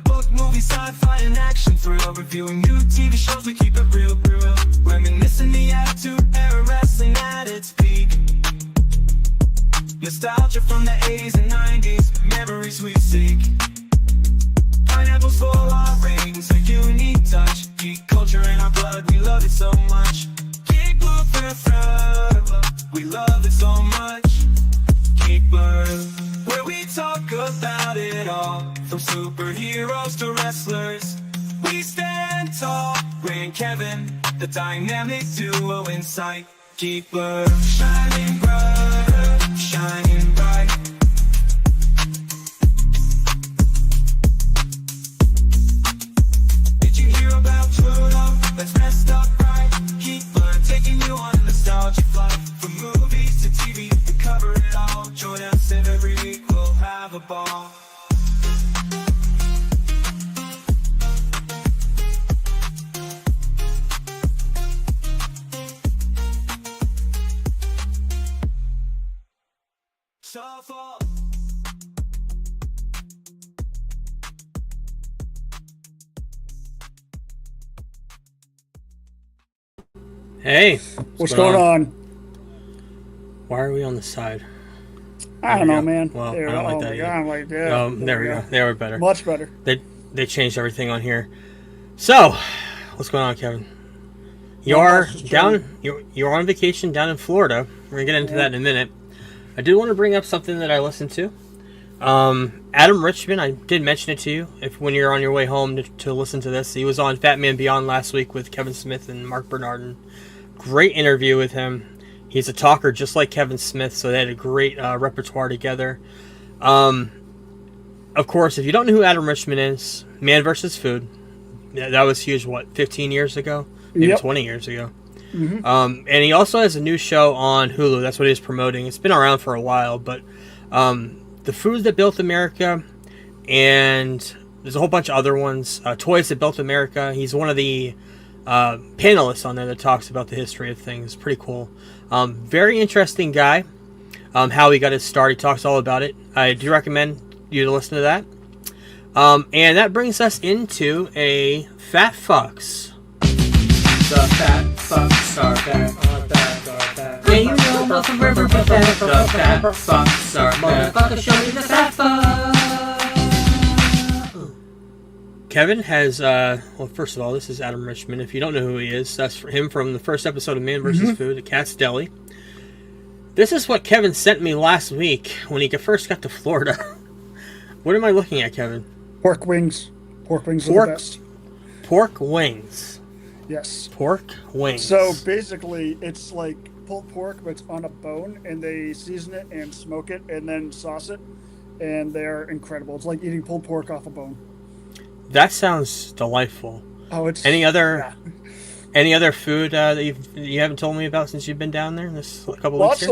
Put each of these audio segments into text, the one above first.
Comic book, movie, sci-fi, and action thrill. Reviewing new TV shows, we keep it real, real. Reminiscing the Attitude Era, wrestling at its peak. Nostalgia from the 80s and 90s, memories we seek. Pineapples for our rings, a unique touch. Geek culture in our blood, we love it so much. Geek Blue forever, we love it so much. Geek Blue, where we talk about it all, from superheroes to wrestlers. We stand tall, Ray and Kevin, the dynamic duo in sight. Geek Blue, shining bright, shining bright. Did you hear about Pluto? That's messed up, right? Geek Blue, taking you on a nostalgia flight. From movies to TV, we cover it all. Join us in every week, we'll have a ball. Shuffle. Hey, What's going on? Why are we on the side? I don't know, man. Well, There- I don't like oh that my either. God, I'm like, yeah. There we go. They were better. Much better. They changed everything on here. So, what's going on, Kevin? You're down. You're on vacation down in Florida. We're gonna get into that in a minute. I did want to bring up something that I listened to. Adam Richman, I did mention it to you when you're on your way home to listen to this. He was on Fat Man Beyond last week with Kevin Smith and Mark Bernardin. Great interview with him. He's a talker just like Kevin Smith, so they had a great repertoire together. Of course, if you don't know who Adam Richman is, Man vs. Food, that was huge, 15 years ago? Maybe 20 years ago. Mm-hmm. And he also has a new show on Hulu. That's what he's promoting. It's been around for a while, but The Foods That Built America, and there's a whole bunch of other ones. Toys That Built America. He's one of the panelists on there that talks about the history of things. Pretty cool. Very interesting guy. How he got his start. He talks all about it. I do recommend you to listen to that. And that brings us into a Fat Fucks. The Fat Fucks are back. Yeah, you know, Muffin River, but the Fat Fucks are back. Motherfucker, show me the Fat Fucks. Kevin has, well, first of all, this is Adam Richman. If you don't know who he is, that's him from the first episode of Man vs. Food at Cat's Deli. This is what Kevin sent me last week when he first got to Florida. What am I looking at, Kevin? Pork wings. Pork wings are the best. Pork wings. Yes. Pork wings. So basically, it's like pulled pork, but it's on a bone, and they season it and smoke it and then sauce it, and they're incredible. It's like eating pulled pork off a bone. That sounds delightful. Oh, it's any other food that you haven't told me about since you've been down there this couple weeks?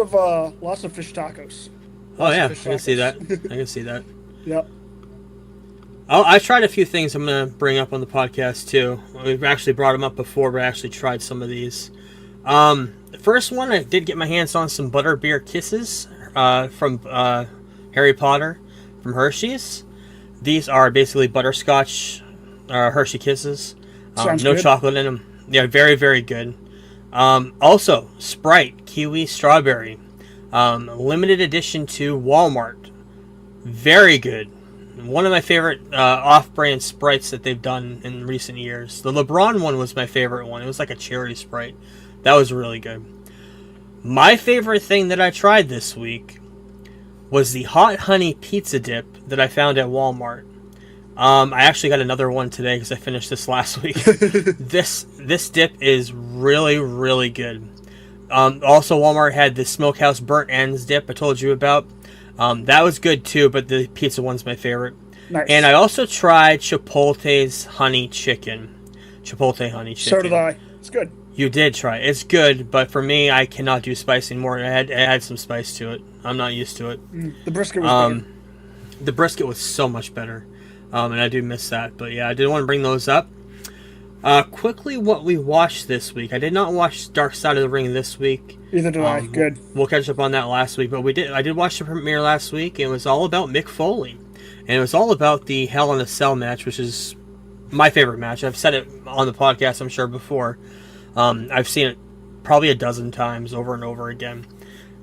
Lots of fish tacos. Oh yeah, I can see that. I can see that. Yep. I tried a few things I'm going to bring up on the podcast too. We've actually brought them up before, but I actually tried some of these. The first one, I did get my hands on some Butterbeer Kisses from Harry Potter from Hershey's. These are basically butterscotch Hershey Kisses. No good. chocolate in them. Yeah, very, very good. Also, Sprite Kiwi Strawberry. Limited edition to Walmart. Very good. One of my favorite off-brand Sprites that they've done in recent years. The LeBron one was my favorite one. It was like a cherry Sprite. That was really good. My favorite thing that I tried this week was the Hot Honey Pizza Dip that I found at Walmart. I actually got another one today because I finished this last week. This dip is really, really good. Also, Walmart had the Smokehouse Burnt Ends dip I told you about. That was good too, but the pizza one's my favorite. Nice. And I also tried Chipotle's honey chicken. Chipotle honey chicken. So did I. It's good. You did try it. It's good, but for me, I cannot do spice anymore. It had some spice to it. I'm not used to it. The brisket was better. The brisket was so much better, and I do miss that. But yeah, I did want to bring those up. Quickly, what we watched this week. I did not watch Dark Side of the Ring this week. Either did I. Good. We'll catch up on that last week, but I did watch the premiere last week. It was all about Mick Foley, and it was all about the Hell in a Cell match, which is my favorite match. I've said it on the podcast, I'm sure, before. I've seen it probably a dozen times over and over again.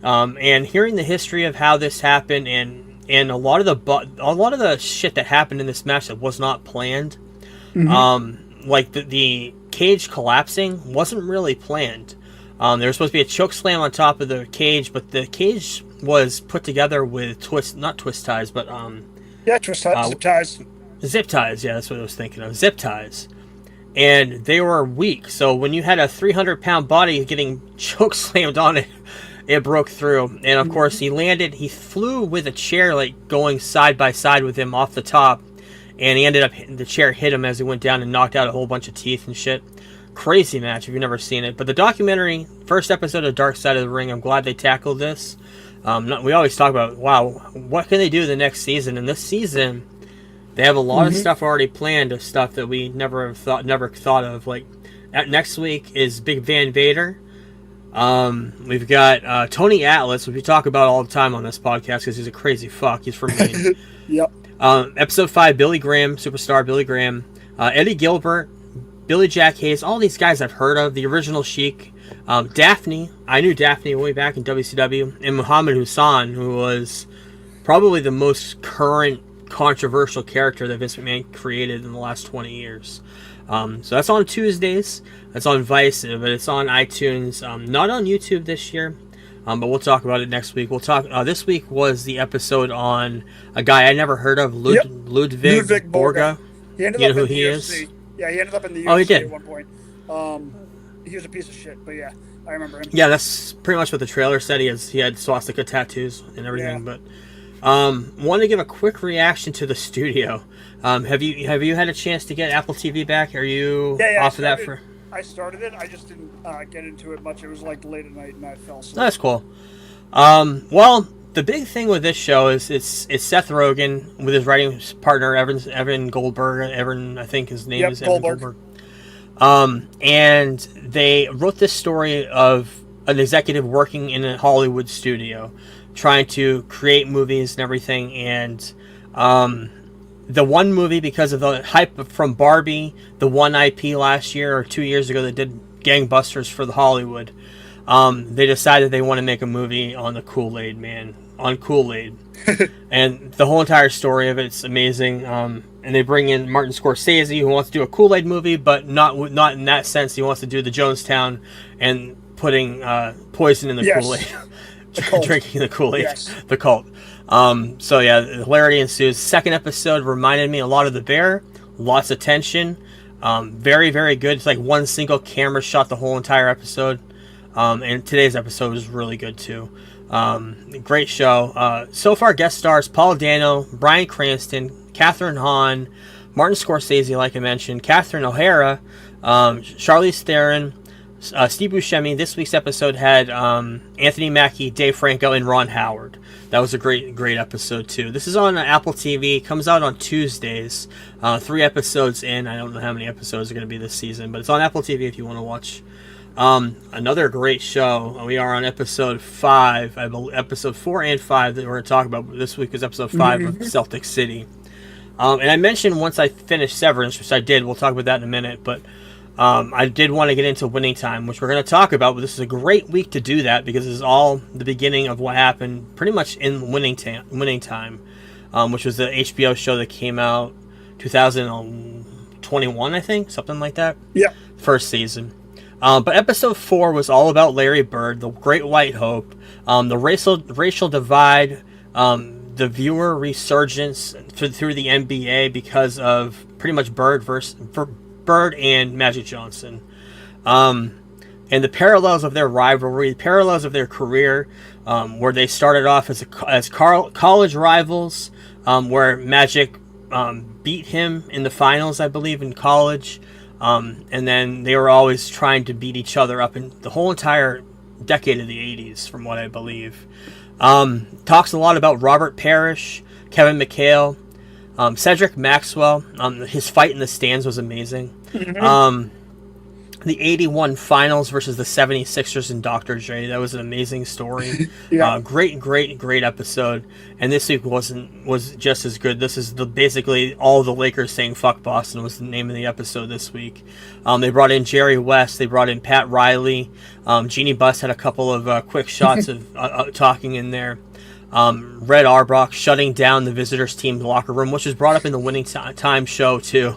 And hearing the history of how this happened, and a lot of the shit that happened in this match that was not planned, like the cage collapsing wasn't really planned. There was supposed to be a choke slam on top of the cage, but the cage was put together with not twist ties, but twist ties, zip ties. Zip ties, yeah, that's what I was thinking of. Zip ties. And they were weak, so when you had a 300-pound body getting choke slammed on it, it broke through. And of course, he flew with a chair, like, going side by side with him off the top, and he ended up, the chair hit him as he went down and knocked out a whole bunch of teeth and shit. Crazy match if you've never seen it. But the documentary, first episode of Dark Side of the Ring, I'm glad they tackled this. We always talk about, wow, what can they do the next season? And this season, they have a lot of stuff already planned, of stuff that we never thought of. Like, next week is Big Van Vader. We've got Tony Atlas, which we talk about all the time on this podcast because he's a crazy fuck. He's from Maine. Yep. Episode 5, Billy Graham, superstar Billy Graham. Eddie Gilbert, Billy Jack Hayes, all these guys I've heard of. The original Sheik. Daphne, I knew Daphne way back in WCW. And Muhammad Hassan, who was probably the most current controversial character that Vince McMahon created in the last 20 years. So that's on Tuesdays. That's on Vice, but it's on iTunes. Not on YouTube this year, but we'll talk about it next week. We'll talk. This week was the episode on a guy I never heard of, Ludwig Borga. He ended you up know who in the he UFC. is? Yeah, he ended up in the UFC Oh, he did. at one point. He was a piece of shit, but yeah, I remember him. Yeah, that's pretty much what the trailer said. He had swastika tattoos and everything, but. Want to give a quick reaction to the studio. Have you had a chance to get Apple TV back? Are you off of that for? I started it. I just didn't get into it much. It was like late at night, and I fell asleep. That's cool. Well, the big thing with this show is it's Seth Rogen with his writing partner Evan Goldberg. Evan, I think his name is Goldberg. Evan Goldberg. And they wrote this story of an executive working in a Hollywood studio, trying to create movies and everything, and the one movie, because of the hype from Barbie, the one IP last year or 2 years ago that did gangbusters for the Hollywood, they decided they want to make a movie on the Kool-Aid Man, on Kool-Aid. And the whole entire story of it's amazing. And they bring in Martin Scorsese, who wants to do a Kool-Aid movie, but not in that sense. He wants to do the Jonestown and putting poison in the Kool-Aid. Drinking the Kool-Aid, the cult. So yeah, hilarity ensues. Second episode reminded me a lot of The Bear. Lots of tension. Very, very good. It's like one single camera shot the whole entire episode. And today's episode was really good too. Great show. So far, guest stars Paul Dano, Bryan Cranston, Catherine Hahn, Martin Scorsese, like I mentioned, Catherine O'Hara, Charlize Theron, Steve Buscemi. This week's episode had Anthony Mackie, Dave Franco, and Ron Howard. That was a great episode too. This is on Apple TV. It comes out on Tuesdays. 3 episodes in. I don't know how many episodes are going to be this season, but it's on Apple TV if you want to watch. Another great show. We are on episode 5. I believe episode 4 and 5 that we're going to talk about. This week is episode 5 of Celtic City. And I mentioned once I finished Severance, which I did. We'll talk about that in a minute, but I did want to get into Winning Time, which we're going to talk about, but this is a great week to do that because this is all the beginning of what happened pretty much in Winning Time, which was the HBO show that came out 2021, I think, something like that. Yeah. First season. But episode 4 was all about Larry Bird, the Great White Hope, the racial divide, the viewer resurgence through the NBA because of pretty much Bird and Magic Johnson, and the parallels of their rivalry, parallels of their career, where they started off as college rivals, where Magic beat him in the finals, I believe, in college, and then they were always trying to beat each other up in the whole entire decade of the 80s, from what I believe. Talks a lot about Robert Parrish, Kevin McHale, Cedric Maxwell. His fight in the stands was amazing. the 81 finals versus the 76ers and Dr. J. That was an amazing story. Yeah. Great episode. And this week was just as good. This is basically all the Lakers saying fuck Boston was the name of the episode this week. They brought in Jerry West. They brought in Pat Riley. Jeannie Buss had a couple of quick shots of talking in there. Red Auerbach shutting down the visitors team locker room, which was brought up in the Winning Time show too.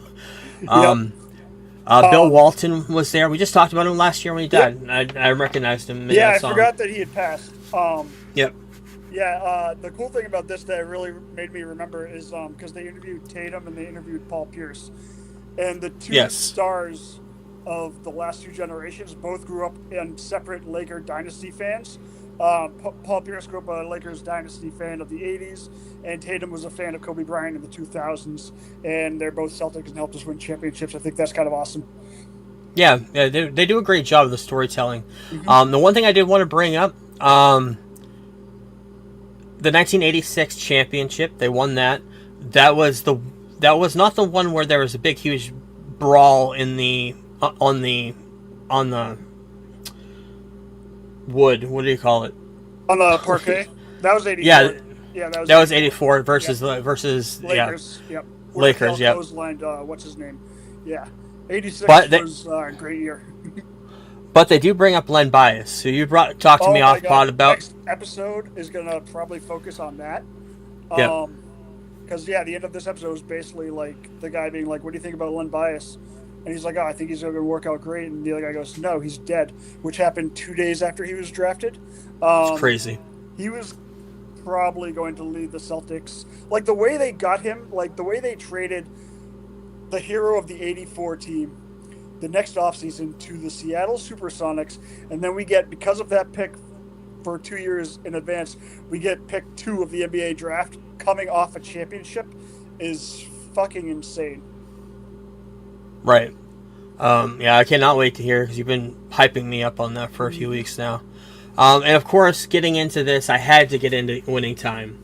Bill Walton was there. We just talked about him last year when he died. Yep. I recognized him. Yeah, I forgot that he had passed. Yep. Yeah, the cool thing about this that really made me remember is because they interviewed Tatum and they interviewed Paul Pierce, and the two stars of the last two generations both grew up in separate Laker dynasty fans. Paul Pierce grew up a Lakers dynasty fan of the 80s, and Tatum was a fan of Kobe Bryant in the 2000s, and they're both Celtics and helped us win championships. I think that's kind of awesome. Yeah, they do a great job of the storytelling. Mm-hmm. The one thing I did want to bring up, the 1986 championship, they won that. That was not the one where there was a big, huge brawl in the on the wood. What do you call it? On the parquet. That was 84. Yeah, that was 84 versus Lakers. Yeah. Yep. Lakers. Yep. Lined, what's his name? Yeah. 86 was a great year. But they do bring up Len Bias, who you talked to me off pod about. Next episode is gonna probably focus on that. Yeah. Because the end of this episode was basically like the guy being like, "What do you think about Len Bias?" And he's like, "Oh, I think he's gonna work out great." And the other guy goes, "No, he's dead," which happened 2 days after he was drafted. It's crazy. He was probably going to lead the Celtics. Like the way they got him, like the way they traded the hero of the 84 team the next offseason to the Seattle Supersonics, and then we get, because of that pick for 2 years in advance, we get pick 2 of the NBA draft coming off a championship is fucking insane. Right. Yeah, I cannot wait to hear, because you've been hyping me up on that for a few weeks now. And of course, getting into this, I had to get into Winning Time.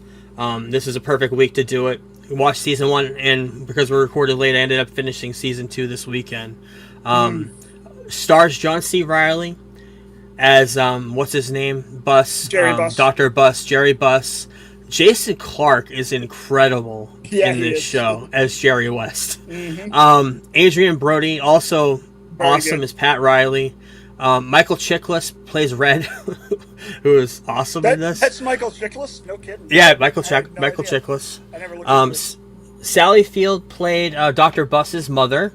This is a perfect week to do it. Watched season 1, and because we recorded late, I ended up finishing season 2 this weekend. Stars John C. Reilly as what's his name? Jerry Buss. Dr. Buss, Jerry Buss. Jason Clarke is incredible in this show as Jerry West. Mm-hmm. Adrian Brody, also very awesome, as Pat Riley. Michael Chiklis plays Red, who is awesome in this. That's Michael Chiklis? No kidding. Yeah, Michael Chiklis. I never looked at it. Sally Field played Dr. Buss's mother.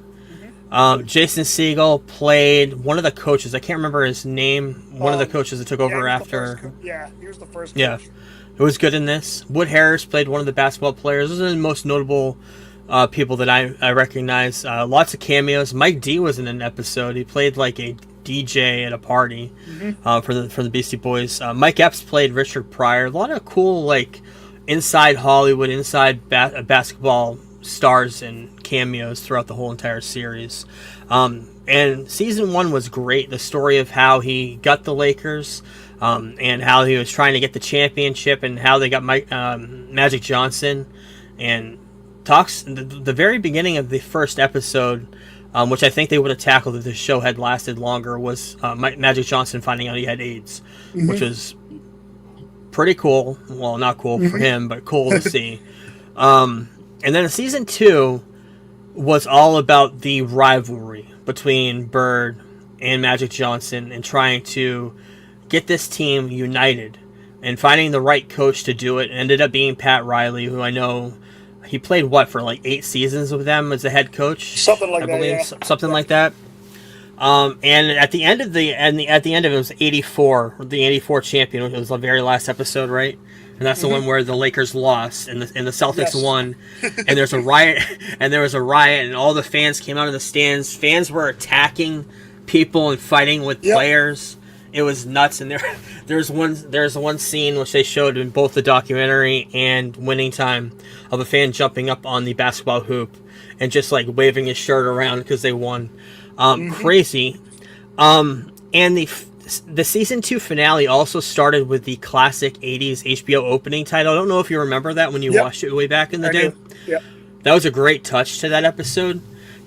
Mm-hmm. Jason Segel played one of the coaches. I can't remember his name. One of the coaches that took over after. He was the first coach. Yeah, it was good in this. Wood Harris played one of the basketball players. Those are the most notable people that I recognize. Lots of cameos. Mike D was in an episode. He played like a DJ at a party for the Beastie Boys. Mike Epps played Richard Pryor. A lot of cool like inside Hollywood, inside basketball stars and cameos throughout the whole entire series. And season 1 was great. The story of how he got the Lakers, and how he was trying to get the championship, and how they got Magic Johnson, and talks the very beginning of the first episode. Which I think they would have tackled if the show had lasted longer, was Magic Johnson finding out he had AIDS, which was pretty cool. Well, not cool for him, but cool to see. And then season 2 was all about the rivalry between Bird and Magic Johnson and trying to get this team united and finding the right coach to do it. It ended up being Pat Riley, who I know... He played for like 8 seasons with them as the head coach, something like like that. And at the end of it was 84, the 84 champion. It was the very last episode, right? And that's the one where the Lakers lost and the Celtics won. And there's a riot, and all the fans came out of the stands. Fans were attacking people and fighting with players. It was nuts. And there's one scene which they showed in both the documentary and Winning Time of a fan jumping up on the basketball hoop and just like waving his shirt around because they won. Crazy. And the season 2 finale also started with the classic 80s HBO opening title. I don't know if you remember that when you watched it way back in the day. Yep. That was a great touch to that episode.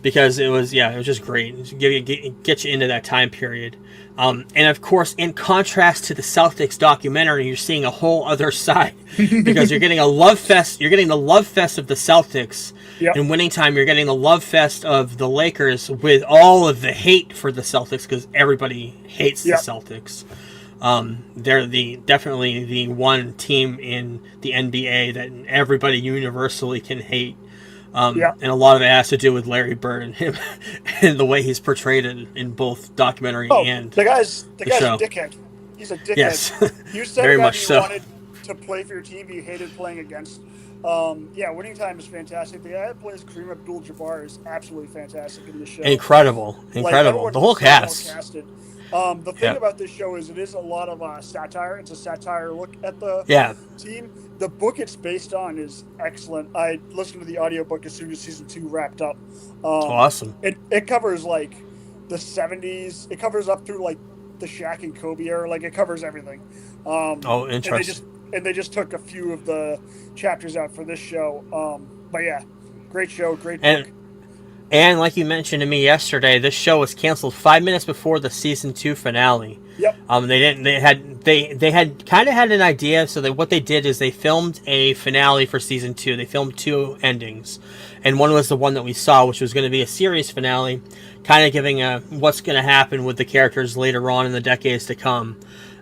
because it was just great. Get you into that time period. And of course, in contrast to the Celtics documentary, you're seeing a whole other side because you're getting a love fest. You're getting the love fest of the Celtics. Yep. In winning time, you're getting the love fest of the Lakers with all of the hate for the Celtics because everybody hates the Celtics. They're definitely the one team in the NBA that everybody universally can hate. And a lot of it has to do with Larry Bird and him and the way he's portrayed in both documentary and the guy's show. a dickhead. He's a dickhead. Yes, You said very that much you so. wanted to play for your team you hated playing against. Winning time is fantastic. The guy that plays Kareem Abdul-Jabbar is absolutely fantastic in the show. Incredible. The whole cast. The thing about this show is it is a lot of satire. It's a satire look at the team. The book it's based on is excellent. I listened to the audiobook as soon as season 2 wrapped up. Awesome. It covers like the 70s. It covers up through like the Shaq and Kobe era. Like it covers everything. Interesting. And they just took a few of the chapters out for this show. But yeah, great show, great book. And like you mentioned to me yesterday, this show was canceled 5 minutes before the season 2 finale. Yep. They had kind of had an idea, so what they did is they filmed a finale for season 2. They filmed 2 endings, and one was the one that we saw, which was going to be a series finale, kind of giving what's going to happen with the characters later on in the decades to come.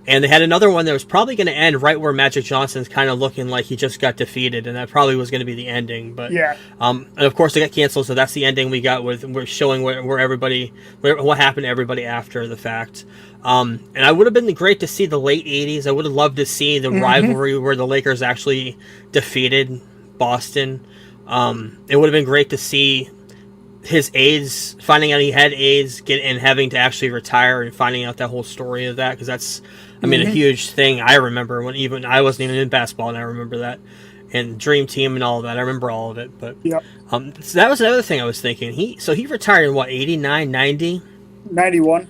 And they had another one that was probably going to end right where Magic Johnson's kind of looking like he just got defeated, and that probably was going to be the ending. But and of course, it got canceled, so that's the ending we got with. We're showing what happened to everybody after the fact. And I would have been great to see the late '80s. I would have loved to see the rivalry where the Lakers actually defeated Boston. It would have been great to see his AIDS, finding out he had AIDS, and having to actually retire, and finding out that whole story of that, because that's, a huge thing. I remember when even I wasn't even in basketball, and I remember that, and Dream Team and all of that. I remember all of it, but so that was another thing I was thinking. He retired in what, 89, 90? 91.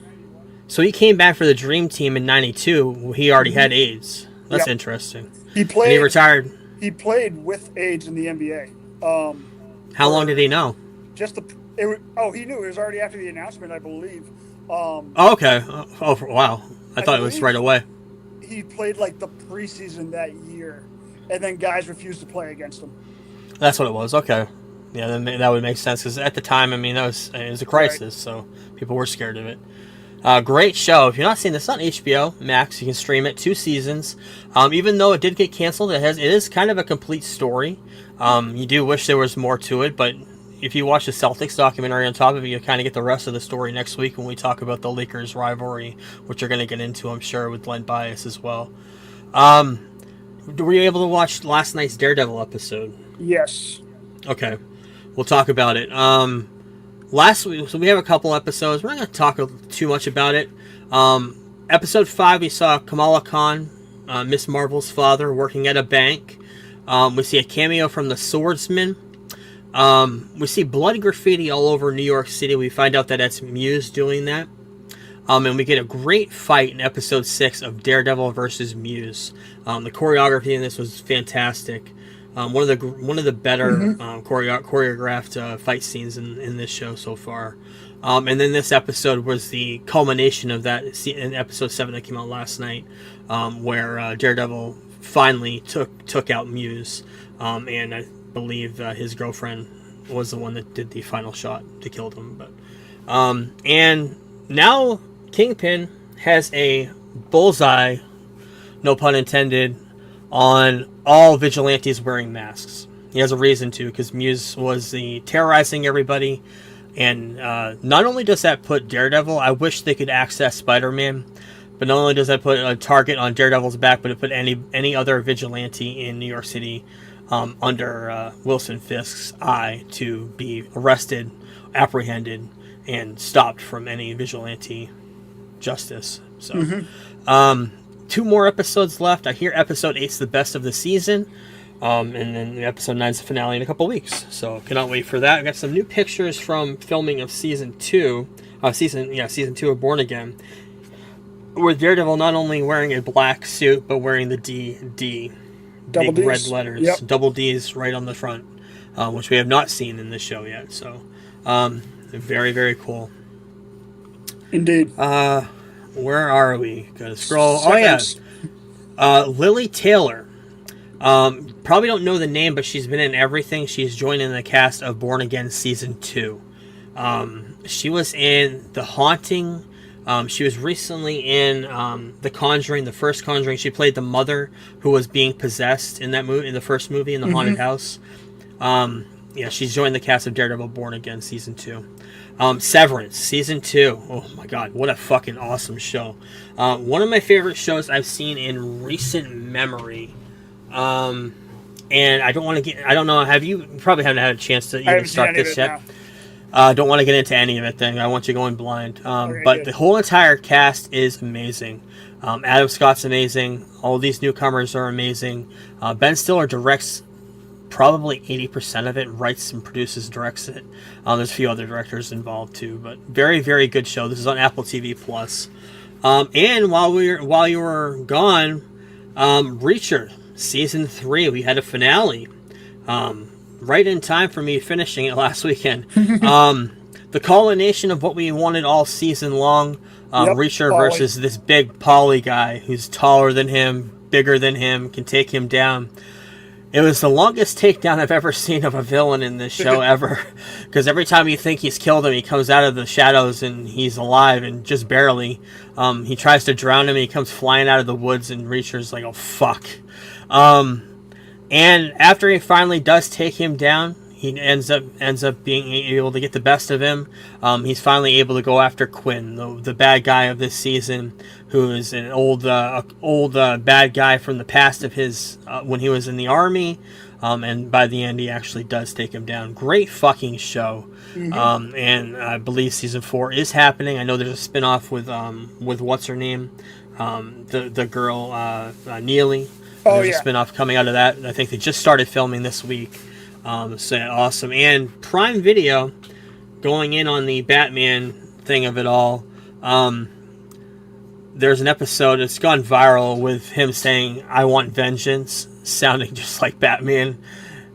So he came back for the Dream Team in 92. He already had AIDS. That's interesting. He played. And he retired. He played with AIDS in the NBA. How long did he know? He knew. It was already after the announcement, I believe. Okay. Oh, wow. I thought it was right away. He played like the preseason that year, and then guys refused to play against him. That's what it was. Okay. Yeah, then that would make sense, because at the time, it was a crisis, so people were scared of it. Great show. If you're not seeing this on HBO Max, you can stream it. 2 seasons. Even though it did get canceled, it is kind of a complete story. You do wish there was more to it, but if you watch the Celtics documentary on top of it, you kind of get the rest of the story next week when we talk about the Lakers rivalry, which you're going to get into, I'm sure, with Len Bias as well. Were you able to watch last night's Daredevil episode? Yes. Okay. We'll talk about it. Last week, so we have a couple episodes. We're not going to talk too much about it. Episode 5, we saw Kamala Khan, Miss Marvel's father, working at a bank. We see a cameo from the Swordsman. We see blood graffiti all over New York City. We find out that that's Muse doing that. And we get a great fight in episode 6 of Daredevil versus Muse. The choreography in this was fantastic. One of the better choreographed fight scenes in this show so far. And then this episode was the culmination of that in episode 7 that came out last night, where Daredevil finally took out Muse, and I believe his girlfriend was the one that did the final shot to kill him. But and now Kingpin has a bullseye, no pun intended, on all vigilantes wearing masks. He has a reason to, because Muse was terrorizing everybody. And not only does that put Daredevil, I wish they could access Spider-Man, but not only does that put a target on Daredevil's back, but it put any other vigilante in New York City under Wilson Fisk's eye to be arrested, apprehended, and stopped from any vigilante justice. So, 2 more episodes left. I hear episode 8's the best of the season. And then the episode 9's the finale in a couple weeks. So cannot wait for that. I got some new pictures from filming of season 2 of Born Again, with Daredevil not only wearing a black suit, but wearing the D, Double big Ds. red letters, double D's right on the front, which we have not seen in this show yet. So Very, very cool. Indeed. Where are we? Gotta scroll. Seconds. Oh, yeah. Lily Taylor. Probably don't know the name, but she's been in everything. She's joined in the cast of Born Again Season 2. She was in The Haunting. She was recently in The Conjuring, the first Conjuring. She played the mother who was being possessed in that movie, in the first movie, in the haunted house. Yeah, she's joined the cast of Daredevil Born Again Season 2. Severance Season 2. Oh my god, what a fucking awesome show. One of my favorite shows I've seen in recent memory. And I don't want to get, I don't know, you probably haven't had a chance to even start this yet. Don't want to get into any of it then. I want you going blind. But the whole entire cast is amazing. Adam Scott's amazing. All these newcomers are amazing. Ben Stiller directs probably 80% of it, writes and produces, directs it. There's a few other directors involved too, but very, very good show. This is on Apple TV Plus. And while you were gone, Reacher Season 3, we had a finale. Right in time for me finishing it last weekend. The culmination of what we wanted all season long. Reacher versus this big Polly guy who's taller than him, bigger than him, can take him down. It was the longest takedown I've ever seen of a villain in this show ever. Because every time you think he's killed him, he comes out of the shadows and he's alive, and just barely. He tries to drown him, and he comes flying out of the woods, and Reacher's like, oh fuck. And after he finally does take him down, he ends up being able to get the best of him. He's finally able to go after Quinn, the bad guy of this season, who is an old bad guy from the past of his when he was in the army. And by the end, he actually does take him down. Great fucking show. And I believe season 4 is happening. I know there's a spin-off with what's her name, the girl Neely. There's a spin-off coming out of that. I think they just started filming this week. So awesome. And Prime Video, going in on the Batman thing of it all, there's an episode that's gone viral with him saying, I want vengeance, sounding just like Batman.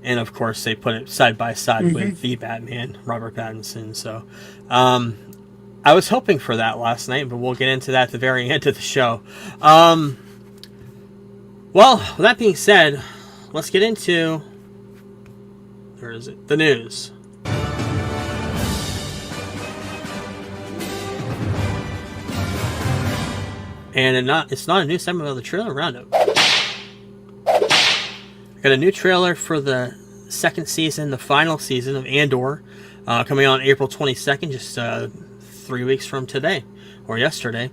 And of course they put it side by side with the Batman, Robert Pattinson. So I was hoping for that last night, but we'll get into that at the very end of the show. Well, with that being said, let's get into, where is it? The news. And it's not a new segment of the trailer roundup. I got a new trailer for the second season, the final season of Andor, coming on April 22nd, just 3 weeks from today, or yesterday.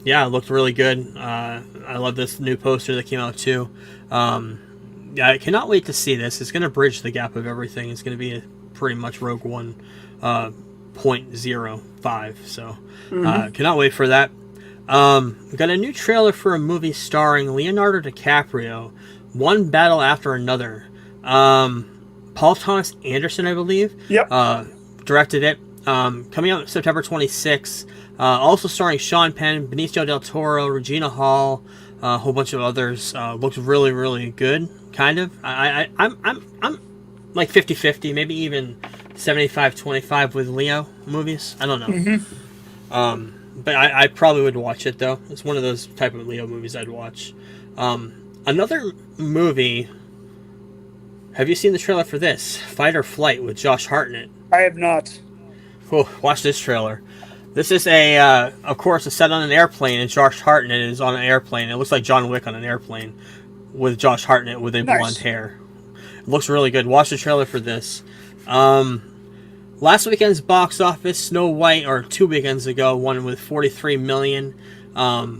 Yeah, it looked really good. I love this new poster that came out too. Yeah, I cannot wait to see this. It's going to bridge the gap of everything. It's going to be pretty much Rogue One 0.05. So cannot wait for that. We got a new trailer for a movie starring Leonardo DiCaprio, One Battle After Another. Paul Thomas Anderson, I believe, directed it. Coming out September 26th. Also starring Sean Penn, Benicio del Toro, Regina Hall, a whole bunch of others. Looks really, really good. Kind of. I'm like 50-50, maybe even 75-25 with Leo movies. I don't know. But I probably would watch it though. It's one of those type of Leo movies I'd watch. Another movie. Have you seen the trailer for this? Fight or Flight with Josh Hartnett. I have not. Oh, watch this trailer. This is of course, a set on an airplane, and Josh Hartnett is on an airplane. It looks like John Wick on an airplane with Josh Hartnett with a blonde hair. It looks really good. Watch the trailer for this. Last weekend's box office, Snow White, or 2 weekends ago, won with $43 million.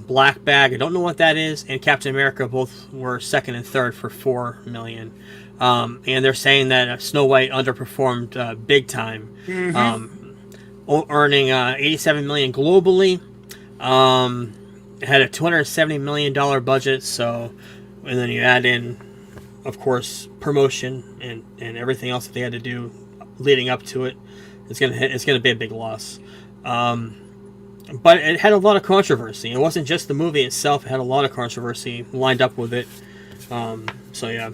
Black Bag, I don't know what that is, and Captain America both were second and third for $4 million. And they're saying that Snow White underperformed big time, earning $87 million globally. It had a $270 million budget, so, and then you add in, of course, promotion and everything else that they had to do leading up to it. It's gonna be a big loss. But it had a lot of controversy. It wasn't just the movie itself; it had a lot of controversy lined up with it. So yeah,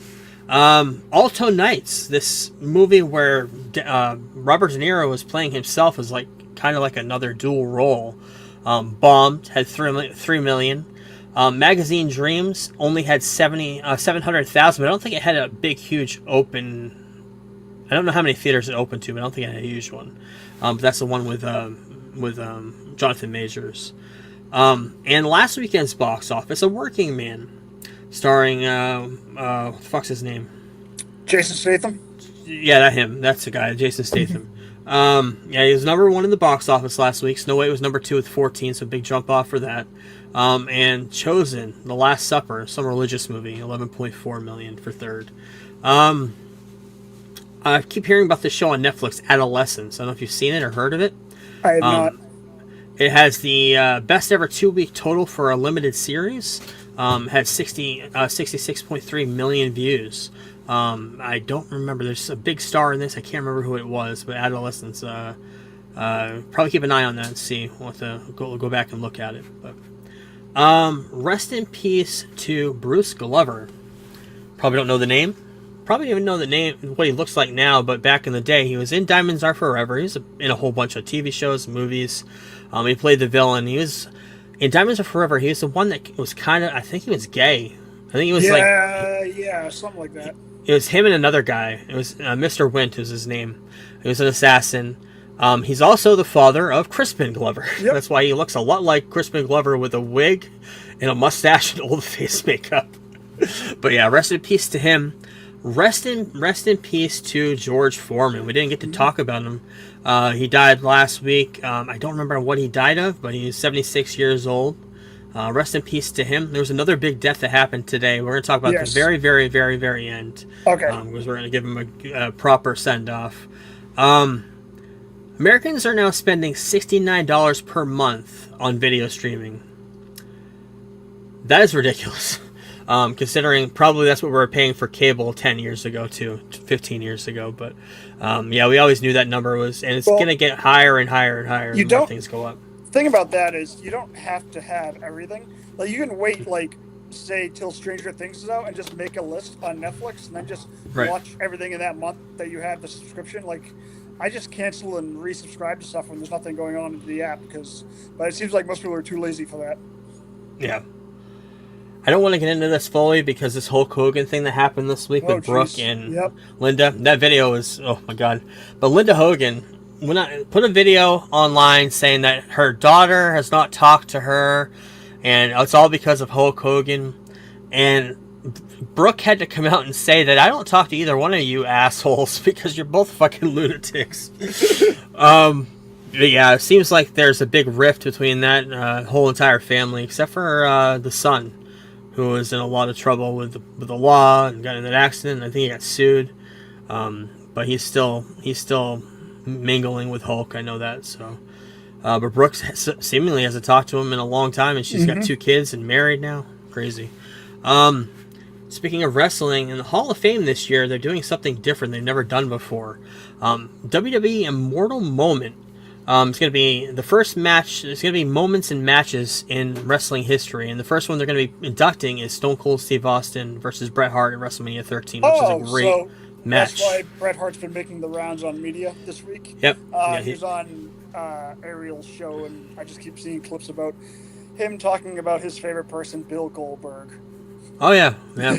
Alto Knights, this movie where Robert De Niro was playing himself as like kind of like another dual role, bombed, had 3 million. Magazine Dreams only had 700,000, but I don't think it had a big, huge open. I don't know how many theaters it opened to, but I don't think it had a huge one. But that's the one with Jonathan Majors. And last weekend's box office, A Working Man, starring what the fuck's his name? Jason Statham. Yeah, him. That's the guy, Jason Statham. Yeah, he was number 1 in the box office last week. Snow White was number 2 with 14, so big jump off for that. And Chosen, The Last Supper, some religious movie, 11.4 million for third. I keep hearing about this show on Netflix, Adolescence. I don't know if you've seen it or heard of it. I have not. It has the best ever 2-week total for a limited series. Had 66.3 million views. I don't remember. There's a big star in this. I can't remember who it was, but Adolescence. Probably keep an eye on that and see. We'll have to go back and look at it. But rest in peace to Bruce Glover. Probably don't know the name. Probably even know the name, what he looks like now, but back in the day, he was in Diamonds Are Forever. He was in a whole bunch of TV shows, movies. He played the villain. He was in Diamonds Are Forever. He was the one that was kind of, I think he was gay. I think he was something like that. It was him and another guy. It was Mr. Wint was his name. He was an assassin. He's also the father of Crispin Glover. Yep. That's why he looks a lot like Crispin Glover with a wig and a mustache and old face makeup. But yeah, rest in peace to him. Rest in peace to George Foreman. We didn't get to talk about him. He died last week. I don't remember what he died of, but he's 76 years old. Rest in peace to him. There was another big death that happened today. We're going to talk about the very, very, very, very end. Okay. Because we're going to give him a proper send-off. Americans are now spending $69 per month on video streaming. That is ridiculous. Considering probably that's what we were paying for cable 10 years ago too, 15 years ago. But yeah, we always knew that number was, and it's going to get higher and higher and higher as more things go up. The thing about that is you don't have to have everything. Like you can wait, like say till Stranger Things is out and just make a list on Netflix and then just watch everything in that month that you have the subscription. Like I just cancel and resubscribe to stuff when there's nothing going on in the app but it seems like most people are too lazy for that. Yeah. I don't want to get into this fully because this Hulk Hogan thing that happened this week with Brooke and Linda, that video was, oh my God. But Linda Hogan, when I put a video online saying that her daughter has not talked to her and it's all because of Hulk Hogan. And Brooke had to come out and say that I don't talk to either one of you assholes because you're both fucking lunatics. Yeah, it seems like there's a big rift between that whole entire family except for the son, who was in a lot of trouble with the law and got in an accident. I think he got sued, but he's still mingling with Hulk. I know that. So, but Brooks seemingly hasn't talked to him in a long time, and she's got 2 kids and married now. Crazy. Speaking of wrestling, in the Hall of Fame this year, they're doing something different they've never done before. WWE Immortal Moment. It's going to be the first match. There's going to be moments and matches in wrestling history. And the first one they're going to be inducting is Stone Cold Steve Austin versus Bret Hart at WrestleMania 13, which is a great match. That's why Bret Hart's been making the rounds on media this week. Yep. He's on Ariel's show, and I just keep seeing clips about him talking about his favorite person, Bill Goldberg. Oh, yeah. Yeah.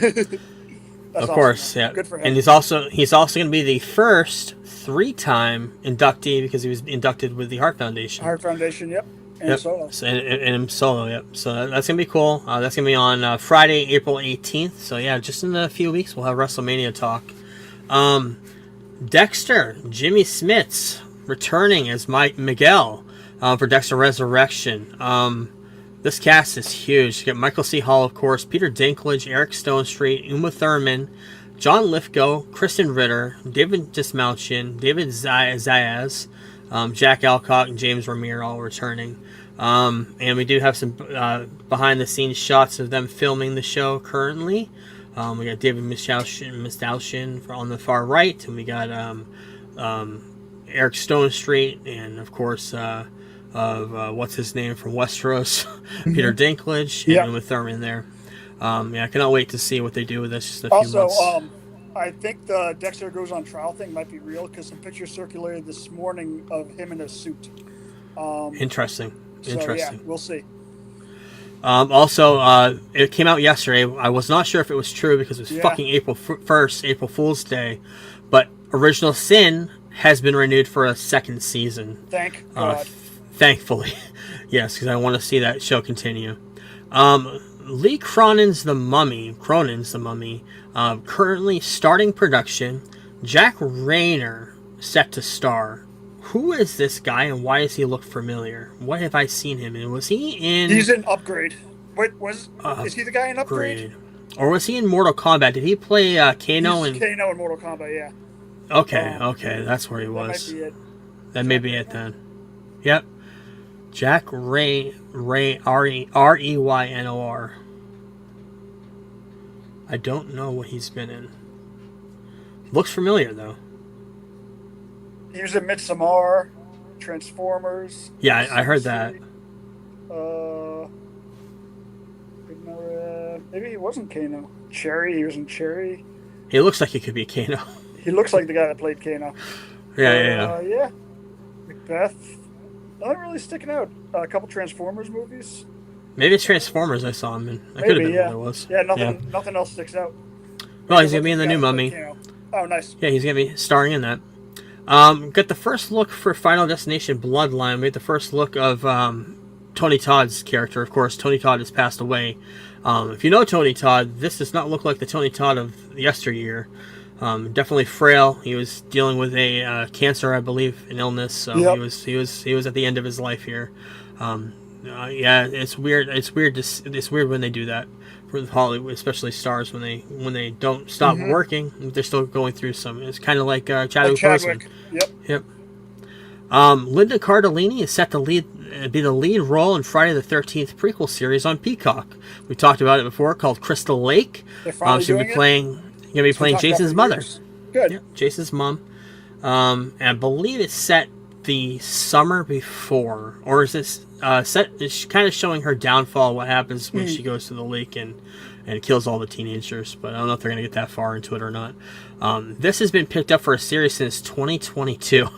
Of course, yeah. Good for him. And he's also going to be the first 3-time inductee because he was inducted with the Hart Foundation. Hart Foundation, yep. And solo. And solo, yep. So that's going to be cool. That's going to be on Friday, April 18th. So yeah, just in a few weeks we'll have WrestleMania talk. Dexter, Jimmy Smits, returning as Miguel for Dexter Resurrection. This cast is huge. You got Michael C. Hall, of course, Peter Dinklage, Eric Stonestreet, Uma Thurman, John Lithgow, Kristen Ritter, David Dismalchian, David Zayas, Jack Alcock, and James Remire all returning. And we do have some behind-the-scenes shots of them filming the show currently. We got David Mistalshin on the far right, and we got Eric Stonestreet, and of course what's his name from Westeros, Peter Dinklage, and Uma Thurman there. Yeah, I cannot wait to see what they do with this. Just a few months. I think the Dexter Goes on Trial thing might be real because some pictures circulated this morning of him in a suit. Interesting. Yeah, we'll see. Also, it came out yesterday. I was not sure if it was true because it was fucking April 1st, April Fool's Day. But Original Sin has been renewed for a second season. Thank God. Thankfully. Yes, because I want to see that show continue. Lee Cronin's The Mummy, currently starting production. Jack Rayner set to star. Who is this guy and why does he look familiar? What have I seen him in? Was he in... He's in Upgrade. Wait, is he the guy in Upgrade? Or was he in Mortal Kombat? Did he play Kano in... Kano in Mortal Kombat, yeah. Okay, that's where he was. That might be it. That may be it then. Yep. Jack Reynor. I don't know what he's been in. Looks familiar though. He was in Midsommar, Transformers. Yeah, I heard that. Maybe he wasn't Kano. Cherry, he was in Cherry. He looks like he could be Kano. He looks like the guy that played Kano. Yeah. Macbeth. Nothing really sticking out. A couple Transformers movies. Maybe it's Transformers I saw him in. That could have been what it was. Yeah, nothing else sticks out. Well, he's going to be in the new Mummy. Oh, nice. Yeah, he's going to be starring in that. Got the first look for Final Destination Bloodline. We had the first look of Tony Todd's character. Of course, Tony Todd has passed away. If you know Tony Todd, this does not look like the Tony Todd of yesteryear. Definitely frail. He was dealing with a cancer, I believe, an illness. So he was at the end of his life here. Yeah, it's weird. It's weird when they do that for Hollywood, especially stars when they don't stop working. They're still going through some. It's kind of like Chadwick Boseman. Yep. Linda Cardellini is set to be the lead role in Friday the 13th prequel series on Peacock. We talked about it before, called Crystal Lake. She's going to be playing Jason's mother. Good. Yeah, Jason's mom. And I believe it's set the summer before, or is this set? It's kind of showing her downfall. What happens when she goes to the lake and kills all the teenagers? But I don't know if they're going to get that far into it or not. This has been picked up for a series since 2022,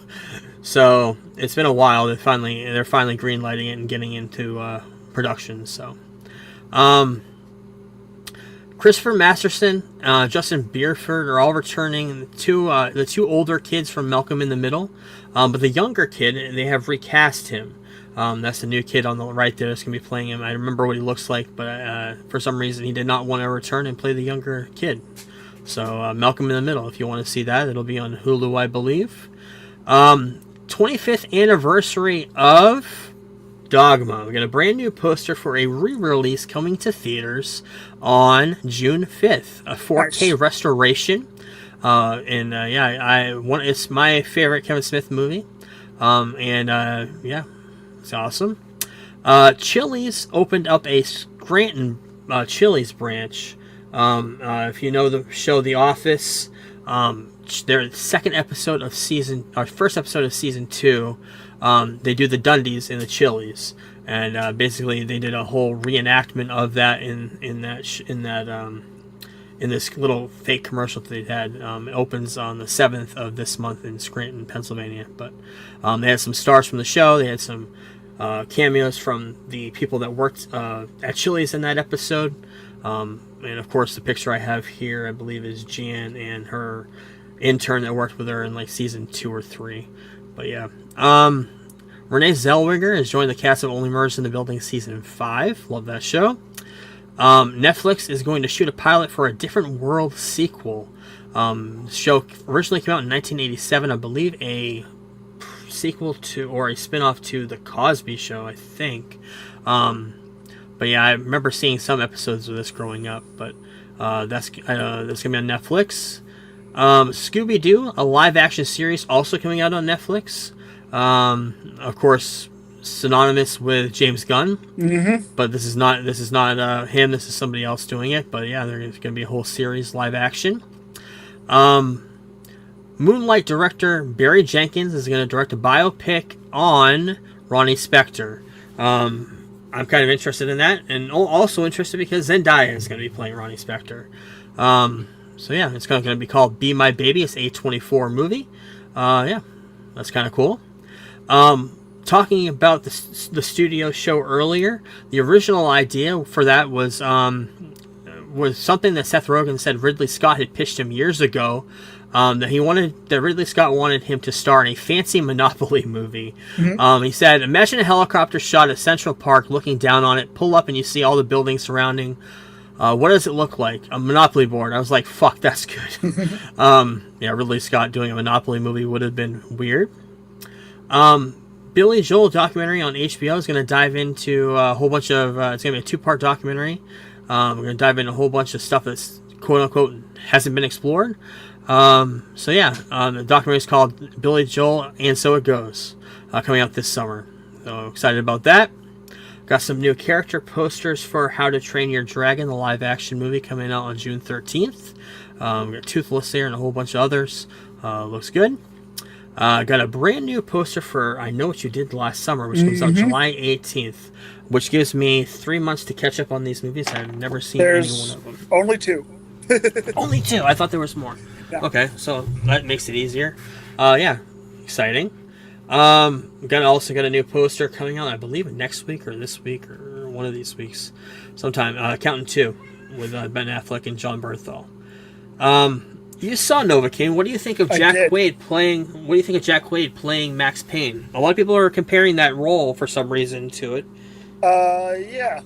so it's been a while. They're finally greenlighting it and getting into production. So. Christopher Masterson, Justin Bierford are all returning. The two older kids from Malcolm in the Middle, but the younger kid, they have recast him. That's the new kid on the right there that's going to be playing him. I remember what he looks like, but for some reason he did not want to return and play the younger kid. So Malcolm in the Middle, if you want to see that, it'll be on Hulu, I believe. 25th anniversary of Dogma. We got a brand new poster for a re-release coming to theaters on June 5th. A 4K restoration. It's my favorite Kevin Smith movie. It's awesome. Chili's opened up a Scranton Chili's branch. If you know the show The Office, their first episode of season 2. They do the Dundies in the Chili's, and basically they did a whole reenactment of that in this little fake commercial that they had. It opens on the 7th of this month in Scranton, Pennsylvania. But they had some stars from the show. They had some cameos from the people that worked at Chili's in that episode. And of course, the picture I have here, I believe, is Jan and her intern that worked with her in like season 2 or 3. But yeah. Renee Zellweger has joined the cast of Only Murders in the Building season 5. Love that show. Netflix is going to shoot a pilot for a Different World sequel. The show originally came out in 1987, I believe, a sequel to or a spin-off to The Cosby Show, I think. But yeah, I remember seeing some episodes of this growing up. But that's going to be on Netflix. Scooby-Doo, a live-action series, also coming out on Netflix. Of course, synonymous with James Gunn. But this is not him. This is somebody else doing it. But yeah, there's going to be a whole series live action. Moonlight director Barry Jenkins is going to direct a biopic on Ronnie Spector. I'm kind of interested in that, and also interested because Zendaya is going to be playing Ronnie Spector. So yeah, it's going to be called Be My Baby. It's A24 movie. Yeah, that's kind of cool. Talking about the studio show earlier, the original idea for that was something that Seth Rogen said Ridley Scott had pitched him years ago. That Ridley Scott wanted him to star in a fancy Monopoly movie. Mm-hmm. He said, imagine a helicopter shot at Central Park, looking down on it, pull up and you see all the buildings surrounding. What does it look like? A Monopoly board. I was like, fuck, that's good. Yeah, Ridley Scott doing a Monopoly movie would have been weird. Billy Joel documentary on HBO is going to dive into a whole bunch of, it's going to be a 2-part documentary. We're going to dive into a whole bunch of stuff that's quote unquote hasn't been explored. So yeah, the documentary is called Billy Joel and So It Goes, coming out this summer. So excited about that. Got some new character posters for How to Train Your Dragon, the live action movie, coming out on June 13th. We got Toothless there and a whole bunch of others. Looks good. Got a brand new poster for I Know What You Did Last Summer, which comes out July 18th, which gives me 3 months to catch up on these movies. I've never seen any one of them. Only 2. Only 2? I thought there was more. Yeah. Okay, so that makes it easier. Yeah, exciting. Also got a new poster coming out, I believe, next week or this week or one of these weeks, sometime. Accountant 2 with Ben Affleck and John Bernthal. You saw Novocaine. What do you think of Jack Quaid playing? What do you think of Jack Quaid playing Max Payne? A lot of people are comparing that role for some reason to it. Yeah.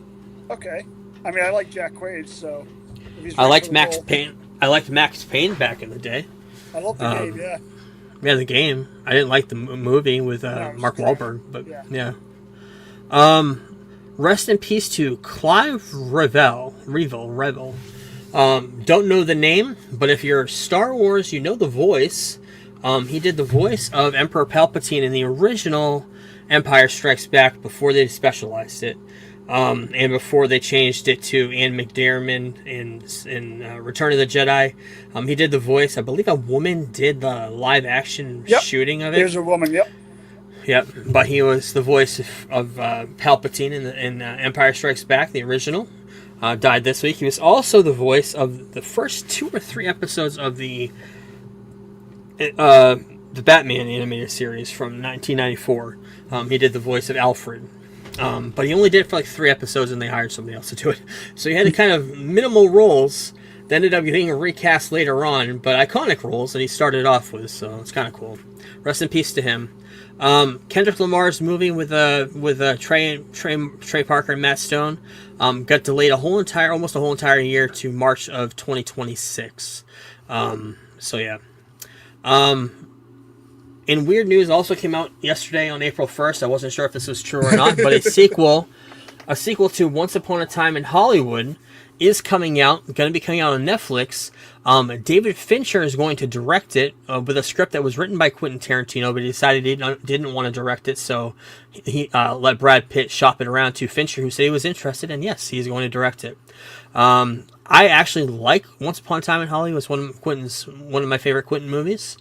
Okay. I mean, I like Jack Quaid, so. I liked Max Payne. I liked Max Payne back in the day. I love the game. Yeah. Yeah, the game. I didn't like the movie with Mark Wahlberg, but yeah. Rest in peace to Clive Revel. Don't know the name, but if you're Star Wars, you know the voice. He did the voice of Emperor Palpatine in the original Empire Strikes Back before they specialized it. And before they changed it to Ian McDiarmid in Return of the Jedi. He did the voice. I believe a woman did the live action shooting of it. There's a woman, Yep, but he was the voice of Palpatine in Empire Strikes Back, the original. Died this week. He was also the voice of the first 2 or 3 episodes of the Batman animated series from 1994. He did the voice of Alfred. But he only did it for like 3 episodes and they hired somebody else to do it. So he had the kind of minimal roles that ended up being recast later on, but iconic roles that he started off with, so it's kind of cool. Rest in peace to him. Kendrick Lamar's movie with Trey Parker and Matt Stone got delayed almost a whole entire year to March of 2026. So yeah. In weird news, also came out yesterday on April 1st. I wasn't sure if this was true or not, but a sequel to Once Upon a Time in Hollywood is coming out. Going to be coming out on Netflix. David Fincher is going to direct it with a script that was written by Quentin Tarantino, but he decided he didn't want to direct it, so he let Brad Pitt shop it around to Fincher, who said he was interested, and yes, he's going to direct it. I actually like Once Upon a Time in Hollywood. It's one of my favorite Quentin movies.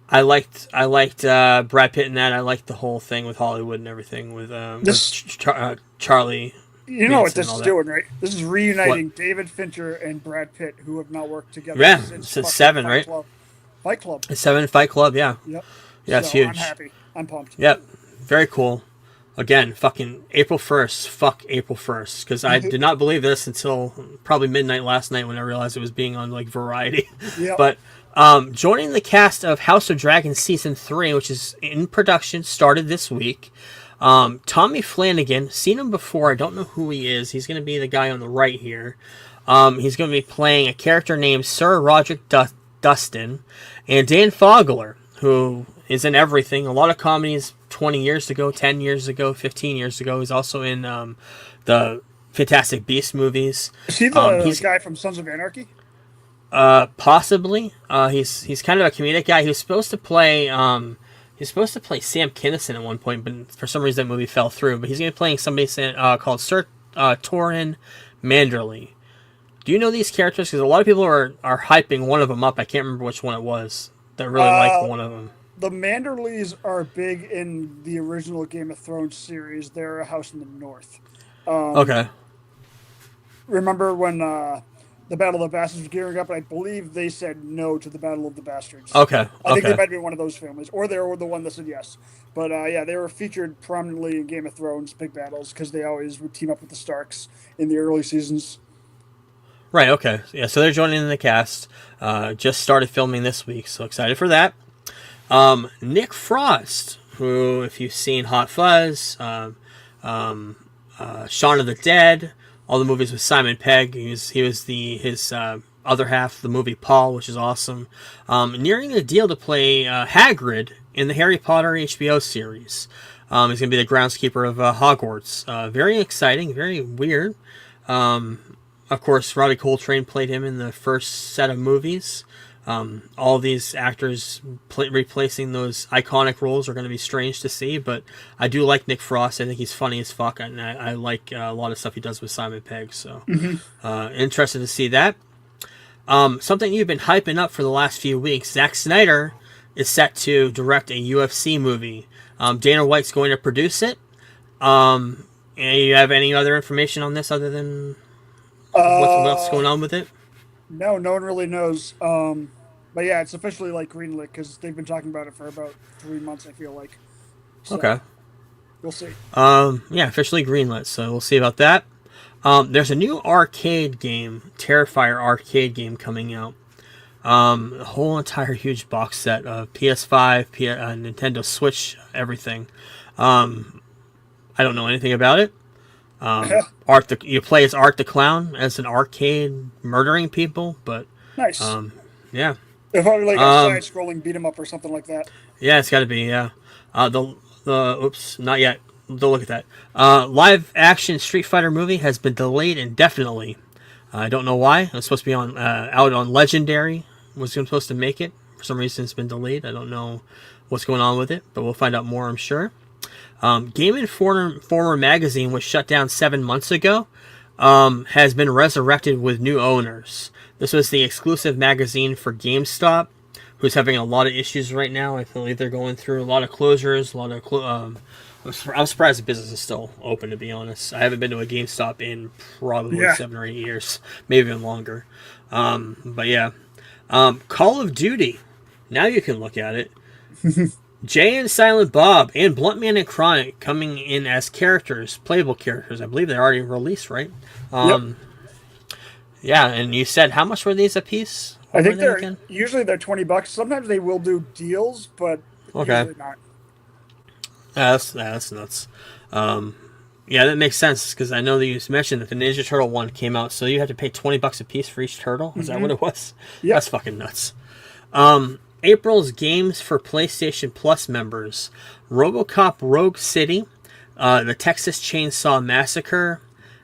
I liked Brad Pitt in that. I liked the whole thing with Hollywood and everything with Charlie. You know what this is doing, right? This is reuniting David Fincher and Brad Pitt, who have not worked together since 7, right? Fight Club. 7 Fight Club, yeah. Yep. Yeah, it's huge. I'm happy. I'm pumped. Yep. Very cool. Again, fucking April 1st. Fuck April 1st. Because I did not believe this until probably midnight last night when I realized it was being on like Variety. Yep. But joining the cast of House of Dragons Season 3, which is in production, started this week. Tommy Flanagan, seen him before. I don't know who he is. He's going to be the guy on the right here. He's going to be playing a character named Sir Roderick Dustin. And Dan Fogler, who is in everything. A lot of comedies 20 years ago, 10 years ago, 15 years ago. He's also in the Fantastic Beasts movies. Is he the guy from Sons of Anarchy? Possibly. He's kind of a comedic guy. He was supposed to play Sam Kinison at one point, but for some reason that movie fell through. But he's going to be playing somebody called Sir Torin Manderly. Do you know these characters? Because a lot of people are hyping one of them up. I can't remember which one it was. That really liked one of them. The Manderleys are big in the original Game of Thrones series. They're a house in the north. Okay. Remember when the the Battle of the Bastards was gearing up, and I believe they said no to the Battle of the Bastards. Okay. I think they might be one of those families, or they were the one that said yes. But yeah, they were featured prominently in Game of Thrones big battles because they always would team up with the Starks in the early seasons. Right. Okay. Yeah. So they're joining in the cast. Just started filming this week, so excited for that. Nick Frost, who, if you've seen Hot Fuzz, Shaun of the Dead, all the movies with Simon Pegg, he was his other half of the movie Paul, which is awesome. Nearing a deal to play Hagrid in the Harry Potter HBO series. He's going to be the groundskeeper of Hogwarts. Very exciting, very weird. Of course, Robbie Coltrane played him in the first set of movies. All these actors replacing those iconic roles are going to be strange to see, but I do like Nick Frost. I think he's funny as fuck, and I like a lot of stuff he does with Simon Pegg, so interested to see that. Something you've been hyping up for the last few weeks, Zack Snyder is set to direct a UFC movie. Dana White's going to produce it. And you have any other information on this other than what's going on with it? No one really knows. But yeah, it's officially like greenlit because they've been talking about it for about 3 months. I feel like. So, okay. We'll see. Yeah, officially greenlit. So we'll see about that. There's a new arcade game, Terrifier arcade game coming out. A whole entire huge box set of PS5, Nintendo Switch, everything. I don't know anything about it. You play as Art the Clown as an arcade murdering people, but nice. Yeah. They're probably like a side-scrolling beat 'em up or something like that. Yeah, it's got to be. Yeah. Oops, not yet. Don't look at that. Live action Street Fighter movie has been delayed indefinitely. I don't know why. It was supposed to be out on Legendary. Was supposed to make it. For some reason, it's been delayed. I don't know what's going on with it, but we'll find out more, I'm sure. Game Informer magazine was shut down 7 months ago. Has been resurrected with new owners. This was the exclusive magazine for GameStop, who's having a lot of issues right now. I believe they're going through a lot of closures, a lot of I'm surprised the business is still open, to be honest. I haven't been to a GameStop in probably 7 or 8 years, maybe even longer. But yeah. Call of Duty. Now you can look at it. Jay and Silent Bob and Bluntman and Chronic coming in as characters, playable characters. I believe they're already released, right? Yep. Yeah, and you said how much were these a piece? I think usually they're $20. Sometimes they will do deals, but usually not. That's nuts. Yeah, that makes sense because I know that you mentioned that the Ninja Turtle one came out, so you had to pay $20 a piece for each turtle. Is that what it was? Yeah, that's fucking nuts. April's games for PlayStation Plus members: RoboCop Rogue City, the Texas Chainsaw Massacre,